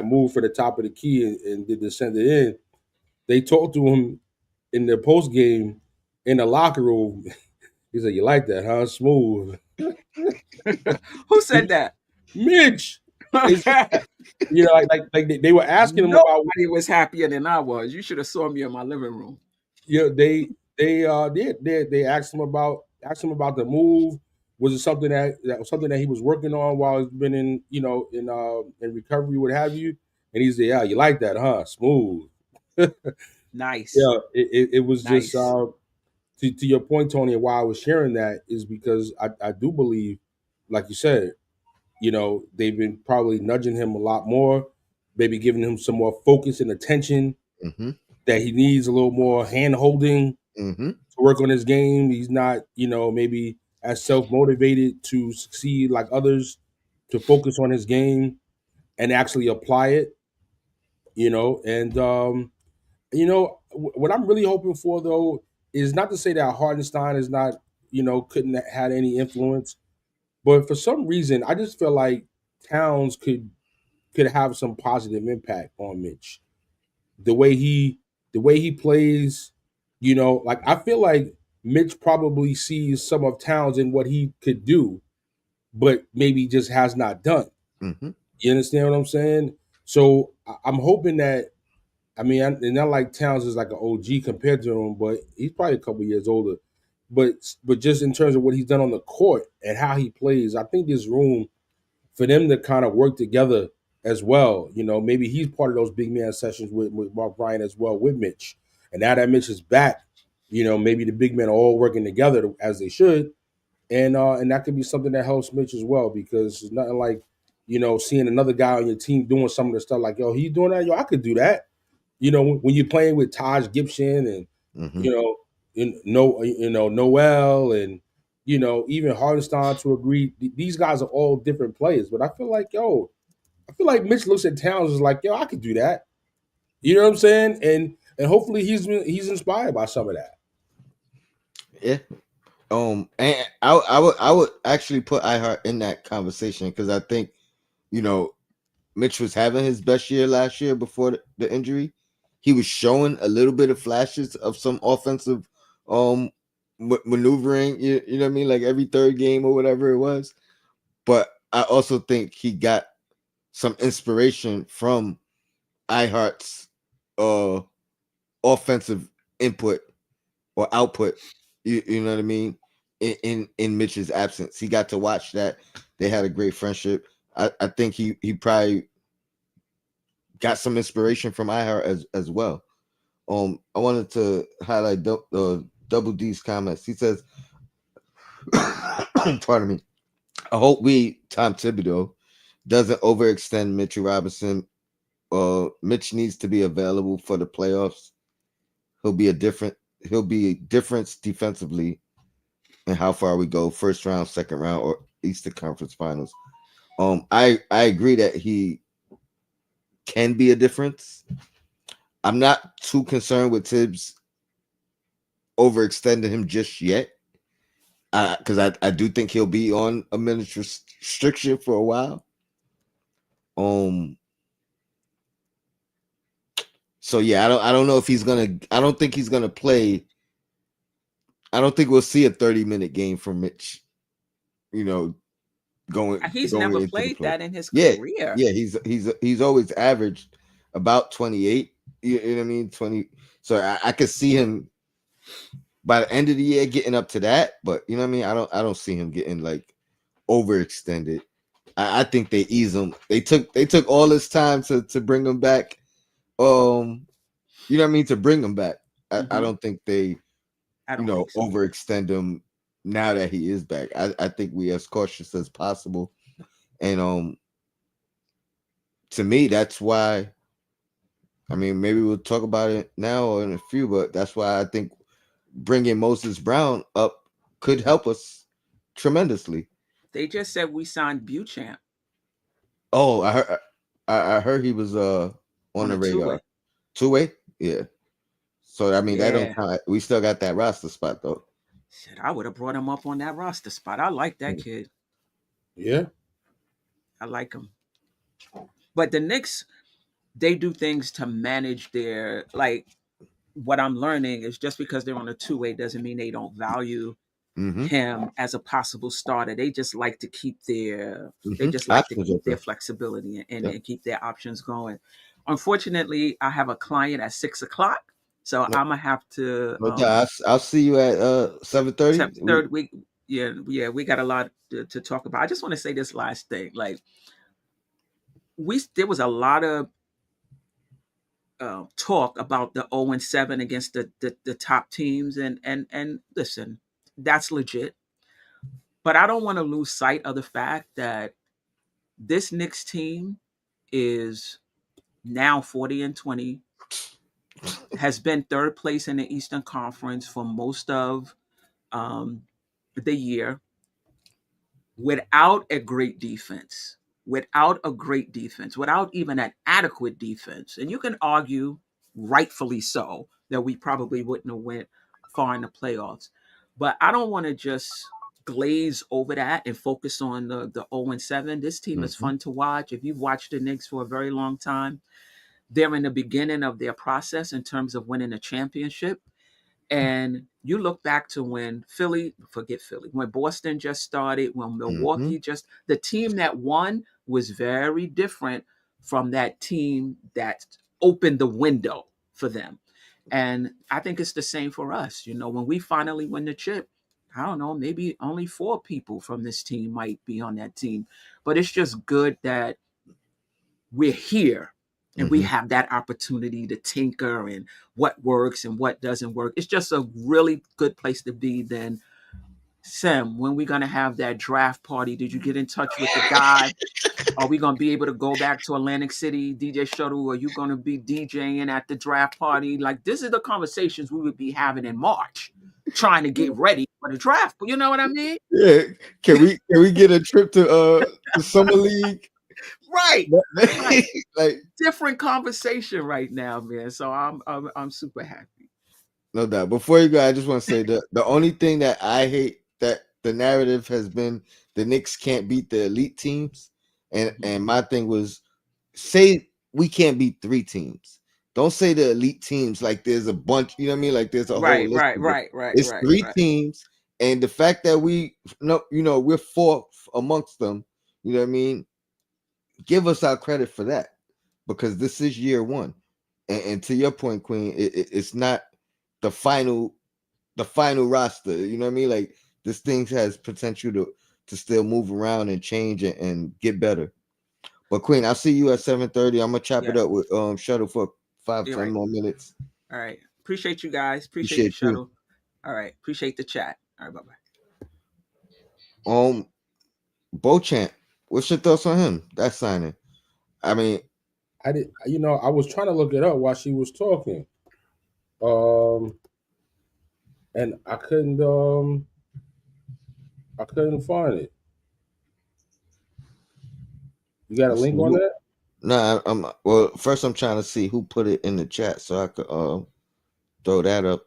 [SPEAKER 3] move for the top of the key and did the send it in, they talked to him in the post game in the locker room. He said, "You like that, huh? Smooth."
[SPEAKER 2] Who said that?
[SPEAKER 3] Mitch is, like they were asking him about,
[SPEAKER 2] Nobody was happier than I was. You should have saw me in my living room.
[SPEAKER 3] they asked him about the move. Was it something that he was working on while he's been in recovery, what have you? And he said, "Yeah, you like that, huh? Smooth."
[SPEAKER 2] Nice.
[SPEAKER 3] Yeah, it was just
[SPEAKER 2] Nice.
[SPEAKER 3] to your point, Tony, and why I was sharing that is because I do believe, like you said, they've been probably nudging him a lot more, maybe giving him some more focus and attention
[SPEAKER 1] you. Mm-hmm.
[SPEAKER 3] that he needs a little more hand holding
[SPEAKER 1] Mm-hmm.
[SPEAKER 3] to work on his game. He's not, maybe as self motivated to succeed like others, to focus on his game and actually apply it, and what I'm really hoping for though is not to say that Hardenstein is not, couldn't have had any influence, but for some reason I just feel like Towns could have some positive impact on Mitch. The way he plays, like I feel like Mitch probably sees some of Towns in what he could do, but maybe just has not done.
[SPEAKER 1] Mm-hmm.
[SPEAKER 3] You understand what I'm saying? So I'm hoping that, I mean, and not like Towns is like an OG compared to him, but he's probably a couple years older. But just in terms of what he's done on the court and how he plays, I think there's room for them to kind of work together as well. Maybe he's part of those big man sessions with Mark Bryant as well with Mitch. And now that Mitch is back, maybe the big men are all working together as they should. And that could be something that helps Mitch as well because it's nothing like seeing another guy on your team doing some of the stuff like, yo, he's doing that, yo, I could do that. When you're playing with Taj Gibson and
[SPEAKER 1] Mm-hmm.
[SPEAKER 3] you know, Noel and even Hardenstein to agree. These guys are all different players, but I feel like Mitch looks at Towns as like, yo, I could do that. You know what I'm saying? And hopefully he's inspired by some of that.
[SPEAKER 1] Yeah. And I would actually put iHeart in that conversation because I think you know Mitch was having his best year last year before the injury. He was showing a little bit of flashes of some offensive um maneuvering. You know what I mean, like every third game or whatever it was. But I also think he got some inspiration from iHeart's uh offensive input or output. You know what I mean? In Mitch's absence, he got to watch that. They had a great friendship. I think he probably got some inspiration from iHeart as well. I wanted to highlight Double D's comments. He says, "Pardon me. I hope Tom Thibodeau doesn't overextend Mitchell Robinson. Mitch needs to be available for the playoffs. He'll be a different. He'll be a difference defensively and how far we go, first round, second round, or Eastern Conference Finals. I agree that he can be a difference. I'm not too concerned with Tibbs overextending him just yet, because I do think he'll be on a minutes restriction for a while. Um, so yeah, I don't know if he's gonna. I don't think he's gonna play. I don't think we'll see a 30-minute game from Mitch. You know,
[SPEAKER 2] He's
[SPEAKER 1] going
[SPEAKER 2] never
[SPEAKER 1] into the
[SPEAKER 2] played
[SPEAKER 1] play.
[SPEAKER 2] that in his
[SPEAKER 1] Yeah,
[SPEAKER 2] career.
[SPEAKER 1] yeah, he's always averaged about 28. You know what I mean? 20. So I could see him by the end of the year getting up to that, but you know what I mean? I don't see him getting like overextended. I think they ease him. They took all this time to bring him back. You know what I mean? To bring him back. I
[SPEAKER 2] Hmm.
[SPEAKER 1] don't think they,
[SPEAKER 2] I don't think so either.
[SPEAKER 1] overextend him now that he is back. I think we as cautious as possible. And to me, that's why. I mean, maybe we'll talk about it now or in a few, but that's why I think bringing Moses Brown up could help us tremendously.
[SPEAKER 2] They just said we signed Buchamp
[SPEAKER 1] Oh, I heard he was on
[SPEAKER 2] on
[SPEAKER 1] the
[SPEAKER 2] a two
[SPEAKER 1] radar.
[SPEAKER 2] way.
[SPEAKER 1] Two way, yeah. So I mean that don't
[SPEAKER 2] Yeah.
[SPEAKER 1] count. We still got that roster spot though.
[SPEAKER 2] Shit, I would have brought him up on that roster spot. I like that
[SPEAKER 1] Mm.
[SPEAKER 2] kid.
[SPEAKER 3] Yeah.
[SPEAKER 2] I like him. But the Knicks, they do things to manage their like. What I'm learning is just because they're on a two way doesn't mean they don't value
[SPEAKER 1] Mm-hmm.
[SPEAKER 2] him as a possible starter. They just like to keep their they
[SPEAKER 1] Mm-hmm.
[SPEAKER 2] just like to
[SPEAKER 1] Options
[SPEAKER 2] keep their
[SPEAKER 1] open.
[SPEAKER 2] flexibility and
[SPEAKER 1] Yep.
[SPEAKER 2] keep their options going. Unfortunately, I have a client at 6 o'clock, so
[SPEAKER 1] Yep.
[SPEAKER 2] I'm gonna have to
[SPEAKER 1] No doubt. I'll see you at 7:30.
[SPEAKER 2] third week. Yeah, we got a lot to talk about. I just want to say this last thing. Like we there was a lot of talk about the 0-7 against the top teams, and listen, that's legit. But I don't want to lose sight of the fact that this Knicks team is now 40-20, has been third place in the Eastern Conference for most of um, the year without a great defense, without even an adequate defense. And you can argue, rightfully so, that we probably wouldn't have went far in the playoffs. But I don't want to just glaze over that and focus on the 0-7. This team is
[SPEAKER 1] Mm-hmm.
[SPEAKER 2] fun to watch. If you've watched the Knicks for a very long time, they're in the beginning of their process in terms of winning a championship. And you look back to when forget Philly, when Boston just started, when
[SPEAKER 1] Mm-hmm.
[SPEAKER 2] Milwaukee the team that won was very different from that team that opened the window for them. And I think it's the same for us. When we finally win the chip, I don't know, maybe only four people from this team might be on that team. But it's just good that we're here and we
[SPEAKER 1] Mm-hmm.
[SPEAKER 2] have that opportunity to tinker and what works and what doesn't work. It's just a really good place to be. Then, Sam, when we gonna have that draft party? Did you get in touch with the guy? Are we going to be able to go back to Atlantic City, DJ Shuttle? Are you going to be DJing at the draft party? Like, this is the conversations we would be having in March, trying to get ready for the draft. You know what I mean?
[SPEAKER 1] Yeah, can we get a trip to the summer league?
[SPEAKER 2] Right, right.
[SPEAKER 1] Like,
[SPEAKER 2] Different conversation right now, man. So I'm super happy.
[SPEAKER 1] no doubt. Before you go, I just want to say the only thing that I hate that the narrative has been the Knicks can't beat the elite teams, and my thing was say we can't beat 3 teams. Don't say the elite teams like there's a bunch. You know what I mean? Like there's a whole
[SPEAKER 2] Right,
[SPEAKER 1] list
[SPEAKER 2] right,
[SPEAKER 1] of it.
[SPEAKER 2] right, right,
[SPEAKER 1] It's
[SPEAKER 2] right,
[SPEAKER 1] three
[SPEAKER 2] right.
[SPEAKER 1] teams, and the fact that we no, we're fourth amongst them. You know what I mean? Give us our credit for that because this is year one. And to your point, Queen, it's not the final roster. You know what I mean? Like this thing has potential to still move around and change and get better. But Queen, I'll see you at 7:30. I'm gonna chop it
[SPEAKER 2] Yeah,
[SPEAKER 1] up with Shuttle for five,
[SPEAKER 2] you're
[SPEAKER 1] 10
[SPEAKER 2] right.
[SPEAKER 1] more minutes.
[SPEAKER 2] All right. Appreciate you guys. Appreciate you,
[SPEAKER 1] Appreciate you.
[SPEAKER 2] Shuttle. All right. Appreciate the chat. All right. Bye bye.
[SPEAKER 1] Beauchamp, what's your thoughts on him? That signing. I mean,
[SPEAKER 3] I did. I was trying to look it up while she was talking, um, and I couldn't. I couldn't find it. You got a
[SPEAKER 1] let's see
[SPEAKER 3] link on
[SPEAKER 1] who.
[SPEAKER 3] that?
[SPEAKER 1] Nah, well. First, I'm trying to see who put it in the chat so I could throw that up.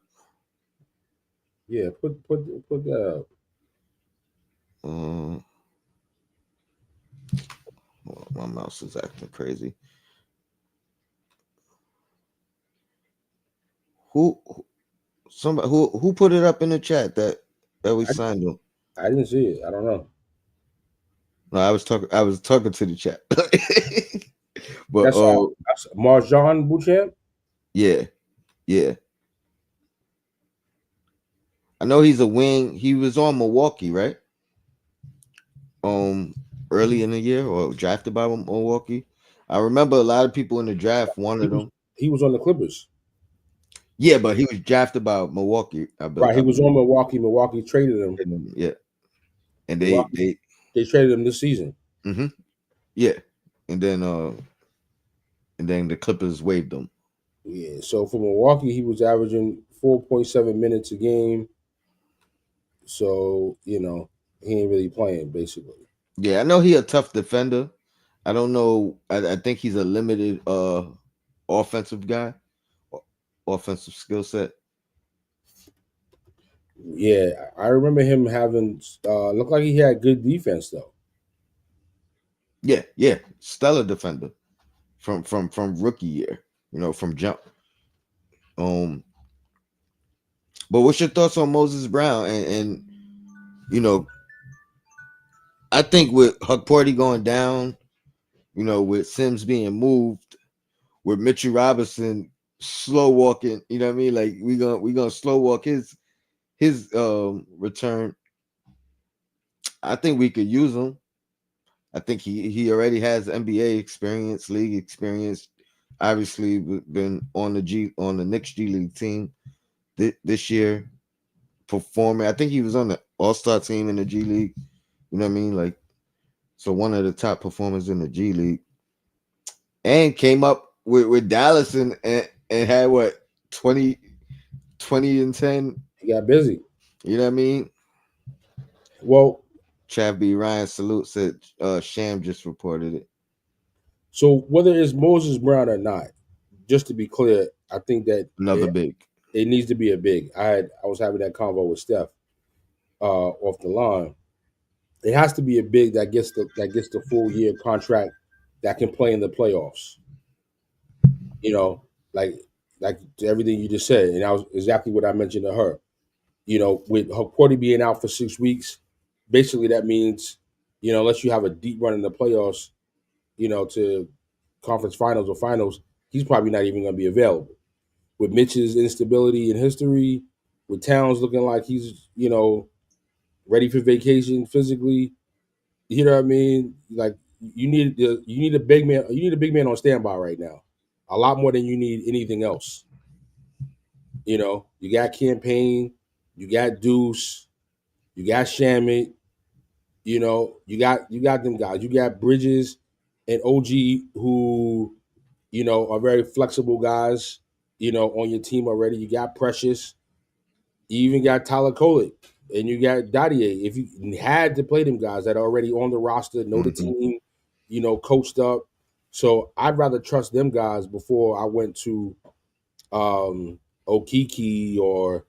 [SPEAKER 3] Yeah, put that up.
[SPEAKER 1] Um, well, my mouse is acting crazy. Who somebody who put it up in the chat that we
[SPEAKER 3] I,
[SPEAKER 1] signed him?
[SPEAKER 3] I didn't see it. I don't know.
[SPEAKER 1] No, I was talking to the chat. But
[SPEAKER 3] That's Marjan Bouchamp.
[SPEAKER 1] yeah, yeah. I know he's a wing. He was on Milwaukee, right? Early in the year or drafted by Milwaukee. I remember a lot of people in the draft
[SPEAKER 3] He
[SPEAKER 1] wanted
[SPEAKER 3] was
[SPEAKER 1] him.
[SPEAKER 3] he was on the Clippers.
[SPEAKER 1] Yeah, but he was drafted by Milwaukee.
[SPEAKER 3] Right. He
[SPEAKER 1] I
[SPEAKER 3] was on
[SPEAKER 1] believe.
[SPEAKER 3] Milwaukee. Milwaukee traded him.
[SPEAKER 1] Yeah, and
[SPEAKER 3] Milwaukee they traded him this season.
[SPEAKER 1] hmm yeah, and then the Clippers waived him.
[SPEAKER 3] Yeah. So for Milwaukee, he was averaging 4.7 minutes a game. So he ain't really playing basically.
[SPEAKER 1] Yeah, I know he a tough defender. I don't know. I think he's a limited offensive guy, offensive skill set.
[SPEAKER 3] Yeah, I remember him having looked like he had good defense though.
[SPEAKER 1] Yeah, yeah, stellar defender from rookie year. From jump. Um, but what's your thoughts on Moses Brown? And you know, I think with Huckporty going down, with Sims being moved, with Mitchell Robinson slow walking, you know what I mean? Like we gonna slow walk his return. I think we could use him. I think he already has NBA experience, league experience. Obviously, been on the Knicks G League team this year, performing. I think he was on the All Star team in the G League. You know what I mean? Like, so one of the top performers in the G League, and came up with Dallas and had what 20 and 10.
[SPEAKER 3] He got busy.
[SPEAKER 1] You know what I mean?
[SPEAKER 3] Well,
[SPEAKER 1] Trav B. Ryan salute said Sham just reported it.
[SPEAKER 3] so whether it's Moses Brown or not, just to be clear, I think that
[SPEAKER 1] Another big.
[SPEAKER 3] it needs to be a big. I was having that convo with Steph off the line. It has to be a big that gets the full year contract that can play in the playoffs. You know, like everything you just said, and that was exactly what I mentioned to her. With Porty being out for 6 weeks, basically that means, unless you have a deep run in the playoffs, to conference finals or finals, he's probably not even going to be available. With Mitch's instability in history, with Towns looking like he's, ready for vacation physically, you know what I mean? Like you need a big man. You need a big man on standby right now, a lot more than you need anything else. You got Campaign, you got Deuce, you got Shamit. You got them guys. You got Bridges. and OG who, are very flexible guys, on your team already. You got Precious, you even got Tyler Kolek, and you got Dadier. If you had to play them guys that are already on the roster, know the
[SPEAKER 1] Hmm.
[SPEAKER 3] team, coached up. So I'd rather trust them guys before I went to Okiki or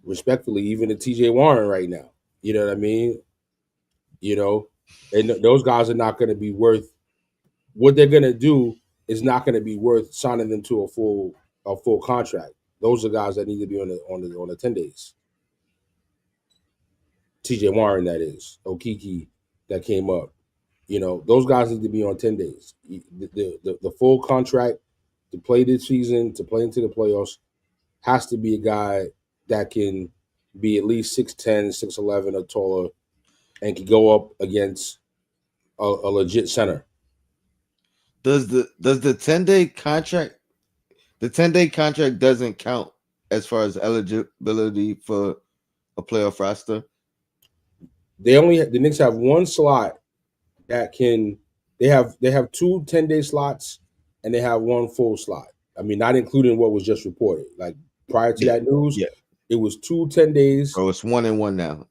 [SPEAKER 3] respectfully even to TJ Warren right now. You know what I mean? You know, and those guys are not going to be worth what they're going to do is not going to be worth signing them to a full contract. Those are guys that need to be on the 10 days. TJ Warren, that is Okiki, that came up. Those guys need to be on 10 days. The full contract to play this season, to play into the playoffs, has to be a guy that can be at least 6'10", 6'11", or taller, and can go up against a legit center.
[SPEAKER 1] Does the 10-day contract, the 10-day contract doesn't count as far as eligibility for a playoff roster?
[SPEAKER 3] The Knicks have one slot that can they have two 10-day slots, and they have one full slot. I mean, not including what was just reported. Like prior to
[SPEAKER 1] Yeah,
[SPEAKER 3] that news,
[SPEAKER 1] yeah.
[SPEAKER 3] it was two 10 days.
[SPEAKER 1] So it's 1-1 now.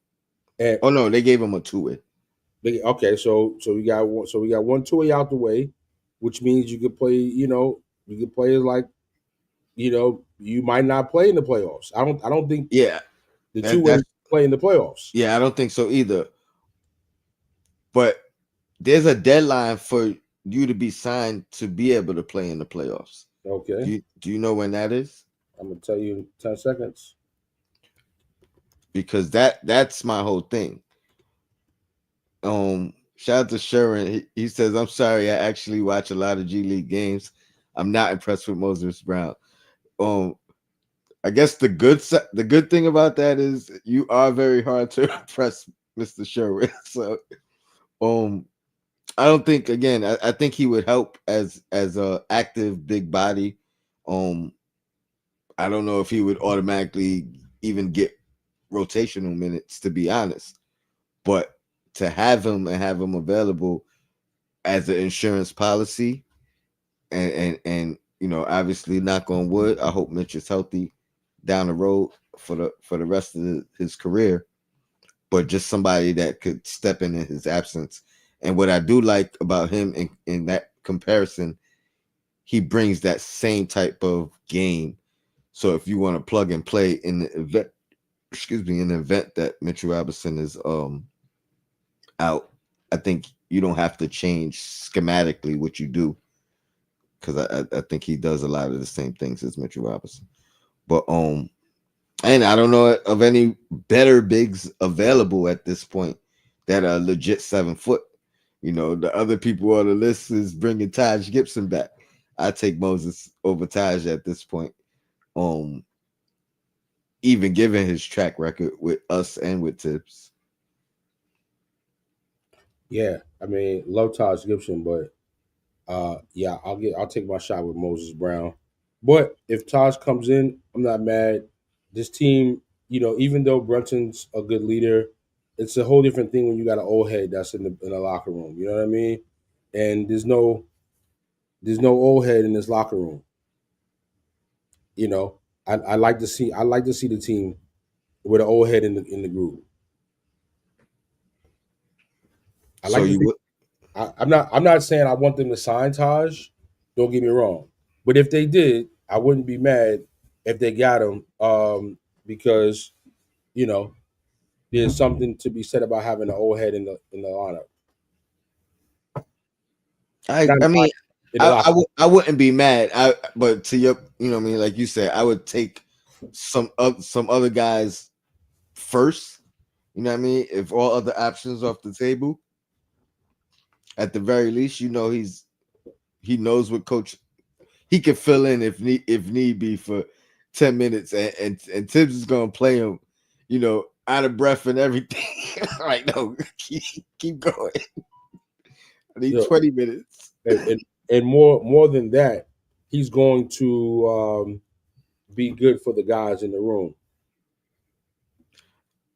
[SPEAKER 3] And
[SPEAKER 1] Oh no, they gave him a 2-way.
[SPEAKER 3] okay, so we got one 2-way out the way, which means you could play. You could play like you might not play in the playoffs. I don't think
[SPEAKER 1] Yeah,
[SPEAKER 3] the
[SPEAKER 1] that,
[SPEAKER 3] 2-way
[SPEAKER 1] that's
[SPEAKER 3] play in the playoffs.
[SPEAKER 1] yeah. I don't think so either. But there's a deadline for you to be signed to be able to play in the playoffs.
[SPEAKER 3] Okay,
[SPEAKER 1] Do you know when that is?
[SPEAKER 3] I'm gonna tell you in 10 seconds.
[SPEAKER 1] Because that's my whole thing. Shout out to Sharon. He says, "I'm sorry, I actually watch a lot of G League games. I'm not impressed with Moses Brown." Um, I guess the good thing about that is you are very hard to impress, Mr. Sherwood. So, um, I don't think again. I think he would help as a active big body. Um, I don't know if he would automatically even get rotational minutes, to be honest. But to have him available as an insurance policy, and obviously, knock on wood, I hope Mitch is healthy down the road for the rest of his career. But just somebody that could step in his absence. And what I do like about him in that comparison, he brings that same type of game. So if you want to plug and play in the event, in the event that Mitchell Robinson is out, I think you don't have to change schematically what you do, because I think he does a lot of the same things as Mitchell Robinson. But and I don't know of any better bigs available at this point that are legit 7 foot. The other people on the list is bringing Taj Gibson back. I take Moses over Taj at this point. Um, Even given his track record with us and with Tibbs.
[SPEAKER 3] Yeah, I mean, love Taj Gibson, but yeah, I'll take my shot with Moses Brown. But if Taj comes in, I'm not mad. This team, even though Brunson's a good leader, it's a whole different thing when you got an old head that's in the locker room. You know what I mean? And there's no old head in this locker room. You know, I like to see the team with an old head in the group. I
[SPEAKER 1] So
[SPEAKER 3] like to
[SPEAKER 1] you
[SPEAKER 3] see.
[SPEAKER 1] would
[SPEAKER 3] I'm not saying I want them to sign Taj. Don't get me wrong, but if they did, I wouldn't be mad if they got him. Because you know there's something to be said about having an old head in the lineup.
[SPEAKER 1] I
[SPEAKER 3] Not
[SPEAKER 1] I mean
[SPEAKER 3] in the locker.
[SPEAKER 1] I wouldn't be mad. But to your what I mean, like you said, I would take some other guys first. You know what I mean? If all other options off the table, at the very least, he knows what coach he can fill in if need be for 10 minutes, and Tibbs is gonna play him, out of breath and everything. Right? No, keep going. I need
[SPEAKER 3] You know,
[SPEAKER 1] 20 minutes.
[SPEAKER 3] and more than that, he's going to be good for the guys in the room.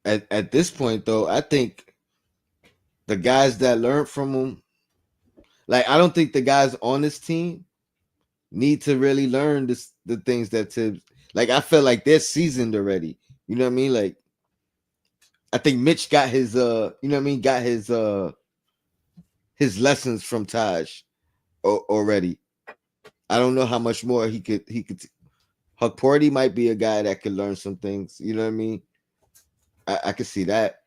[SPEAKER 1] At this point, though, I think the guys that learned from him, like I don't think the guys on this team need to really learn the things that Tibbs like. I feel like they're seasoned already. You know what I mean? Like I think Mitch got his you know what I mean, got his lessons from Taj already. I don't know how much more he could. Huck Porty might be a guy that could learn some things. You know what I mean? I could see that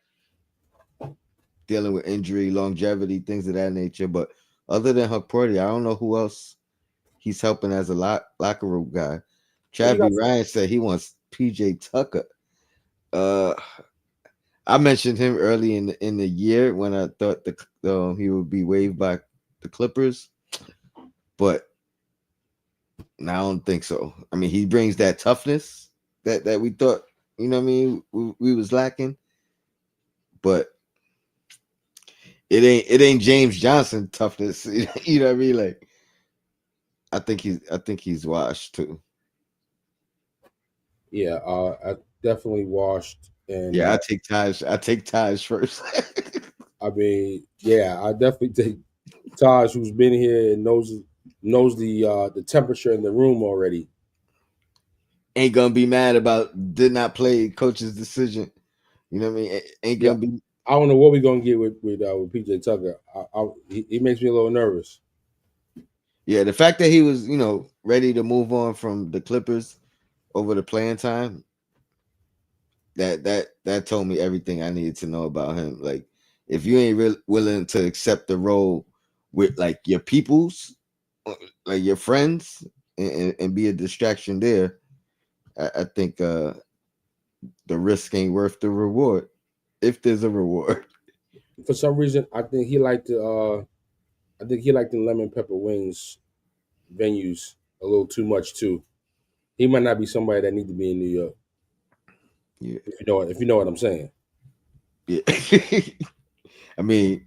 [SPEAKER 1] dealing with injury, longevity, things of that nature. But other than Huck Porty, I don't know who else he's helping as a locker room guy.
[SPEAKER 3] Well, you got
[SPEAKER 1] Travis Ryan said he wants PJ Tucker. Uh, I mentioned him early in the year when I thought he would be waived by the Clippers, but now I don't think so. I mean, he brings that toughness that we thought, you know what I mean, we was lacking, but it ain't James Johnson toughness. You know what I mean? Like I think he's washed too.
[SPEAKER 3] yeah, I definitely washed, and
[SPEAKER 1] Yeah, I take Taj first.
[SPEAKER 3] I mean, yeah, I definitely take Taj, who's been here and knows the temperature in the room already.
[SPEAKER 1] Ain't gonna be mad about did not play coach's decision. You know what I mean? Ain't
[SPEAKER 3] Yeah,
[SPEAKER 1] gonna be.
[SPEAKER 3] I don't know what we're gonna get with PJ Tucker. He makes me a little nervous.
[SPEAKER 1] Yeah, the fact that he was, ready to move on from the Clippers over the playing time, that told me everything I needed to know about him. Like, if you ain't willing to accept the role with like your peoples, like your friends, and be a distraction there, I think the risk ain't worth the reward, if there's a reward.
[SPEAKER 3] For some reason, I think he liked the lemon pepper wings venues a little too much too. He might not be somebody that need to be in New York.
[SPEAKER 1] Yeah,
[SPEAKER 3] If you know what I'm saying.
[SPEAKER 1] yeah. I mean,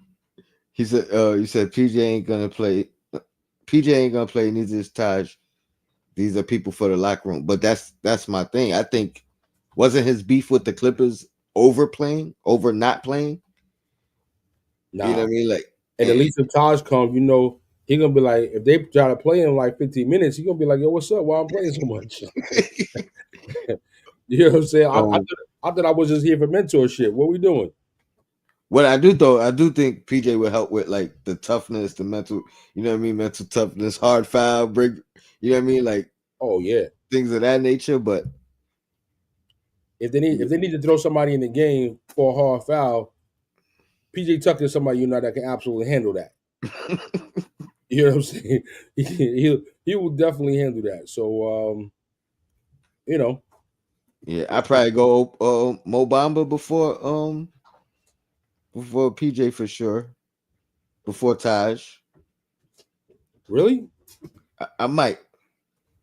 [SPEAKER 1] he said, you said PJ ain't gonna play. PJ ain't gonna play. Neither is Taj. These are people for the locker room. But that's my thing. I think wasn't his beef with the Clippers overplaying, over not playing. You know
[SPEAKER 3] Nah.
[SPEAKER 1] what I mean? Like,
[SPEAKER 3] And at least if Taj comes, he gonna be like, if they try to play him like 15 minutes, he gonna be like, yo, what's up? Why I'm playing so much? You know what I'm saying?
[SPEAKER 1] um,
[SPEAKER 3] I thought I was just here for mentorship. What we doing?
[SPEAKER 1] what I do though, I do think PJ would help with like the toughness, the mental. You know what I mean? Mental toughness, hard foul, break. You know what I mean? Like
[SPEAKER 3] Oh yeah.
[SPEAKER 1] things of that nature. But
[SPEAKER 3] If they need to throw somebody in the game for a hard foul, PJ Tucker is somebody that can absolutely handle that. You know what I'm saying? He will definitely handle that. So you know,
[SPEAKER 1] yeah, I probably go Mo Bamba before PJ for sure. Before Taj,
[SPEAKER 3] really,
[SPEAKER 1] I might.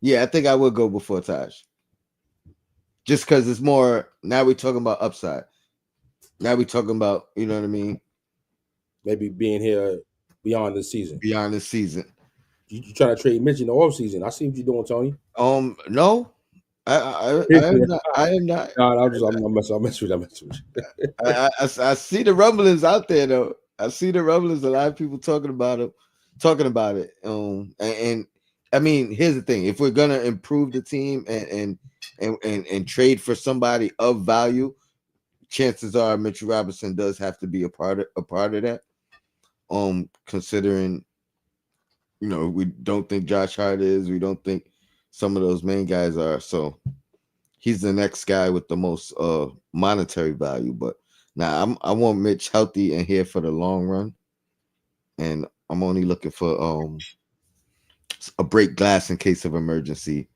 [SPEAKER 1] Yeah, I think I would go before Taj. Just because it's more. Now we're talking about upside. Now we're talking about, you know what I mean,
[SPEAKER 3] maybe being here beyond the season.
[SPEAKER 1] beyond the season.
[SPEAKER 3] You trying to trade Mitch in the off season? I see what you're doing, Tony.
[SPEAKER 1] No, I am not. I am not.
[SPEAKER 3] No, I'm messing with you. I'm messing with you.
[SPEAKER 1] I see the rumblings out there though. I see the rumblings. A lot of people talking about it. And I mean, here's the thing: if we're gonna improve the team and trade for somebody of value, chances are Mitchell Robinson does have to be a part of that. Considering we don't think Josh Hart is, we don't think some of those main guys are. So he's the next guy with the most monetary value. But now I want Mitch healthy and here for the long run, and I'm only looking for a break glass in case of emergency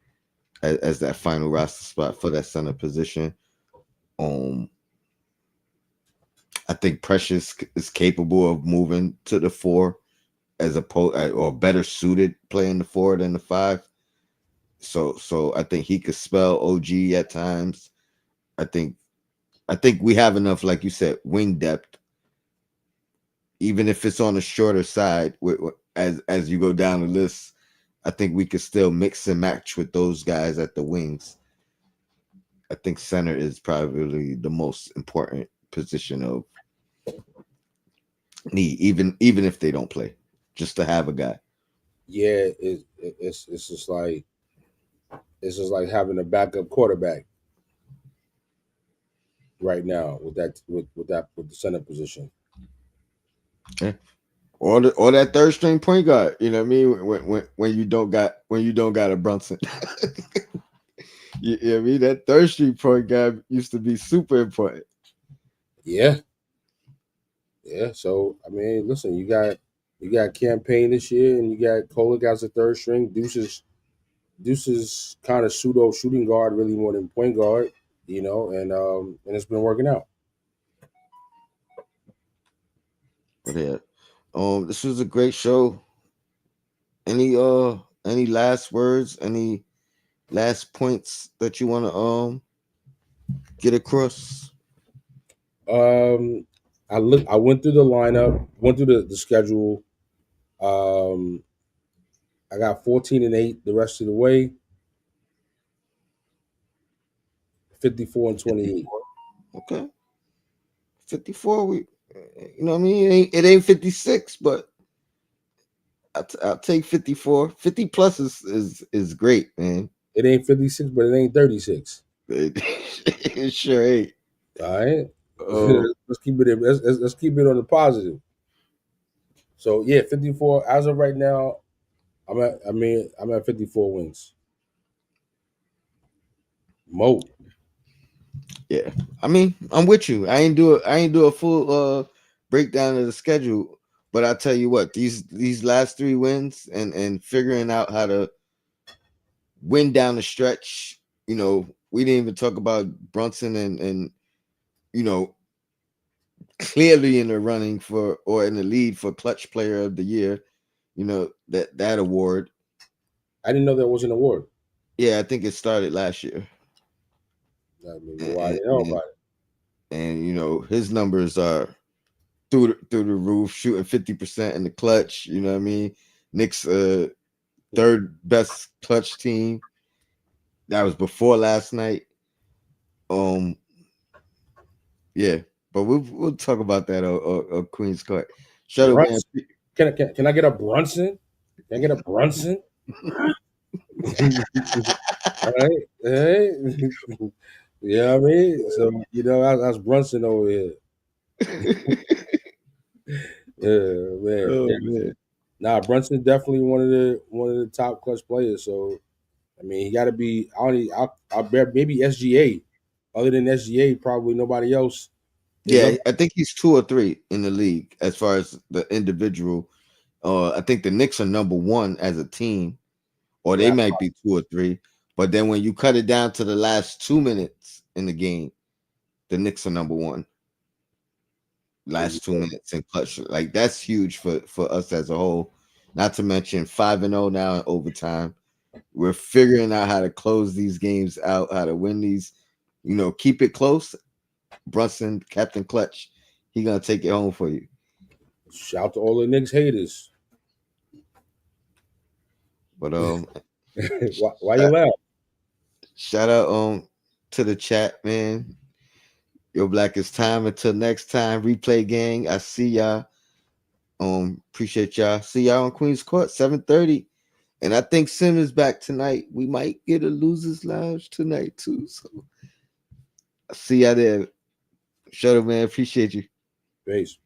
[SPEAKER 1] as that final roster spot for that center position. Um, I think Precious is capable of moving to the four as opposed or better suited playing the four than the five. So I think he could spell OG at times. I think we have enough, like you said, wing depth, even if it's on the shorter side. As you go down the list, I think we could still mix and match with those guys at the wings. I think center is probably the most important position of need, even if they don't play. just to have a guy.
[SPEAKER 3] Yeah, it's just like having a backup quarterback right now with the center position.
[SPEAKER 1] Yeah. Or that third string point guard. You know what I mean? When you don't got a Brunson. You know what I mean? That third string point guard used to be super important.
[SPEAKER 3] Yeah, yeah. So I mean, listen, you got campaign this year, and you got Kolek as a third string. Deuce's kind of pseudo shooting guard, really more than point guard, and it's been working out.
[SPEAKER 1] But yeah, this was a great show. Any last words? Any last points that you want to get across?
[SPEAKER 3] Um, I went through the lineup, went through the schedule. Um, I got 14-8 the rest of the way, 54-28.
[SPEAKER 1] 54. Okay, 54. You know what I mean? It ain't 56, but I'll take 54. 50 plus is great, man.
[SPEAKER 3] It ain't 56, but it ain't 36.
[SPEAKER 1] It sure ain't.
[SPEAKER 3] All right,
[SPEAKER 1] Um,
[SPEAKER 3] let's keep it. Let's keep it on the positive. So yeah, 54 as of right now. I'm at 54 wins. Mo.
[SPEAKER 1] yeah. I mean, I'm with you. I ain't do a full breakdown of the schedule, but I tell you what, these last three wins and figuring out how to win down the stretch. We didn't even talk about Brunson and you know clearly in the running for or in the lead for clutch player of the year. That award.
[SPEAKER 3] I didn't know there was an award.
[SPEAKER 1] Yeah, I think it started last year,
[SPEAKER 3] I mean,
[SPEAKER 1] and
[SPEAKER 3] well, I
[SPEAKER 1] and,
[SPEAKER 3] didn't know
[SPEAKER 1] and,
[SPEAKER 3] about it.
[SPEAKER 1] his numbers are through the roof, shooting 50% in the clutch. You know what I mean? Knicks third best clutch team. That was before last night. Um, yeah, but we'll talk about that on Queens Court. Shut up, man.
[SPEAKER 3] Brunson. Can I get a Brunson? Can I get a Brunson? All right, all right. Yeah, I mean, so that's Brunson over here. Yeah, man.
[SPEAKER 1] Oh
[SPEAKER 3] Yeah.
[SPEAKER 1] man.
[SPEAKER 3] Nah, Brunson definitely one of the top clutch players. So I mean, he got to be. I'll bet maybe SGA. Other than SGA, probably nobody else is
[SPEAKER 1] Yeah,
[SPEAKER 3] up.
[SPEAKER 1] I think he's two or three in the league as far as the individual. I think the Knicks are number one as a team, or they
[SPEAKER 3] That
[SPEAKER 1] might be two or three. But then when you cut it down to the last 2 minutes in the game, the Knicks are number one.
[SPEAKER 3] there you
[SPEAKER 1] Last two
[SPEAKER 3] go.
[SPEAKER 1] minutes in clutch, like that's huge for us as a whole. Not to mention 5-0 now in overtime. We're figuring out how to close these games out, how to win these. Keep it close. Brunson, Captain Clutch, he gonna take it home for you.
[SPEAKER 3] Shout to all the Knicks haters.
[SPEAKER 1] But
[SPEAKER 3] Why you laugh?
[SPEAKER 1] shout out to the chat, man. Your Black is time. Until next time, replay gang. I see y'all. Appreciate y'all. See y'all on Queens Court, 7:30. And I think Sim is back tonight. We might get a losers lounge tonight too. So I see y'all there. Shut up, man. Appreciate you.
[SPEAKER 3] Peace.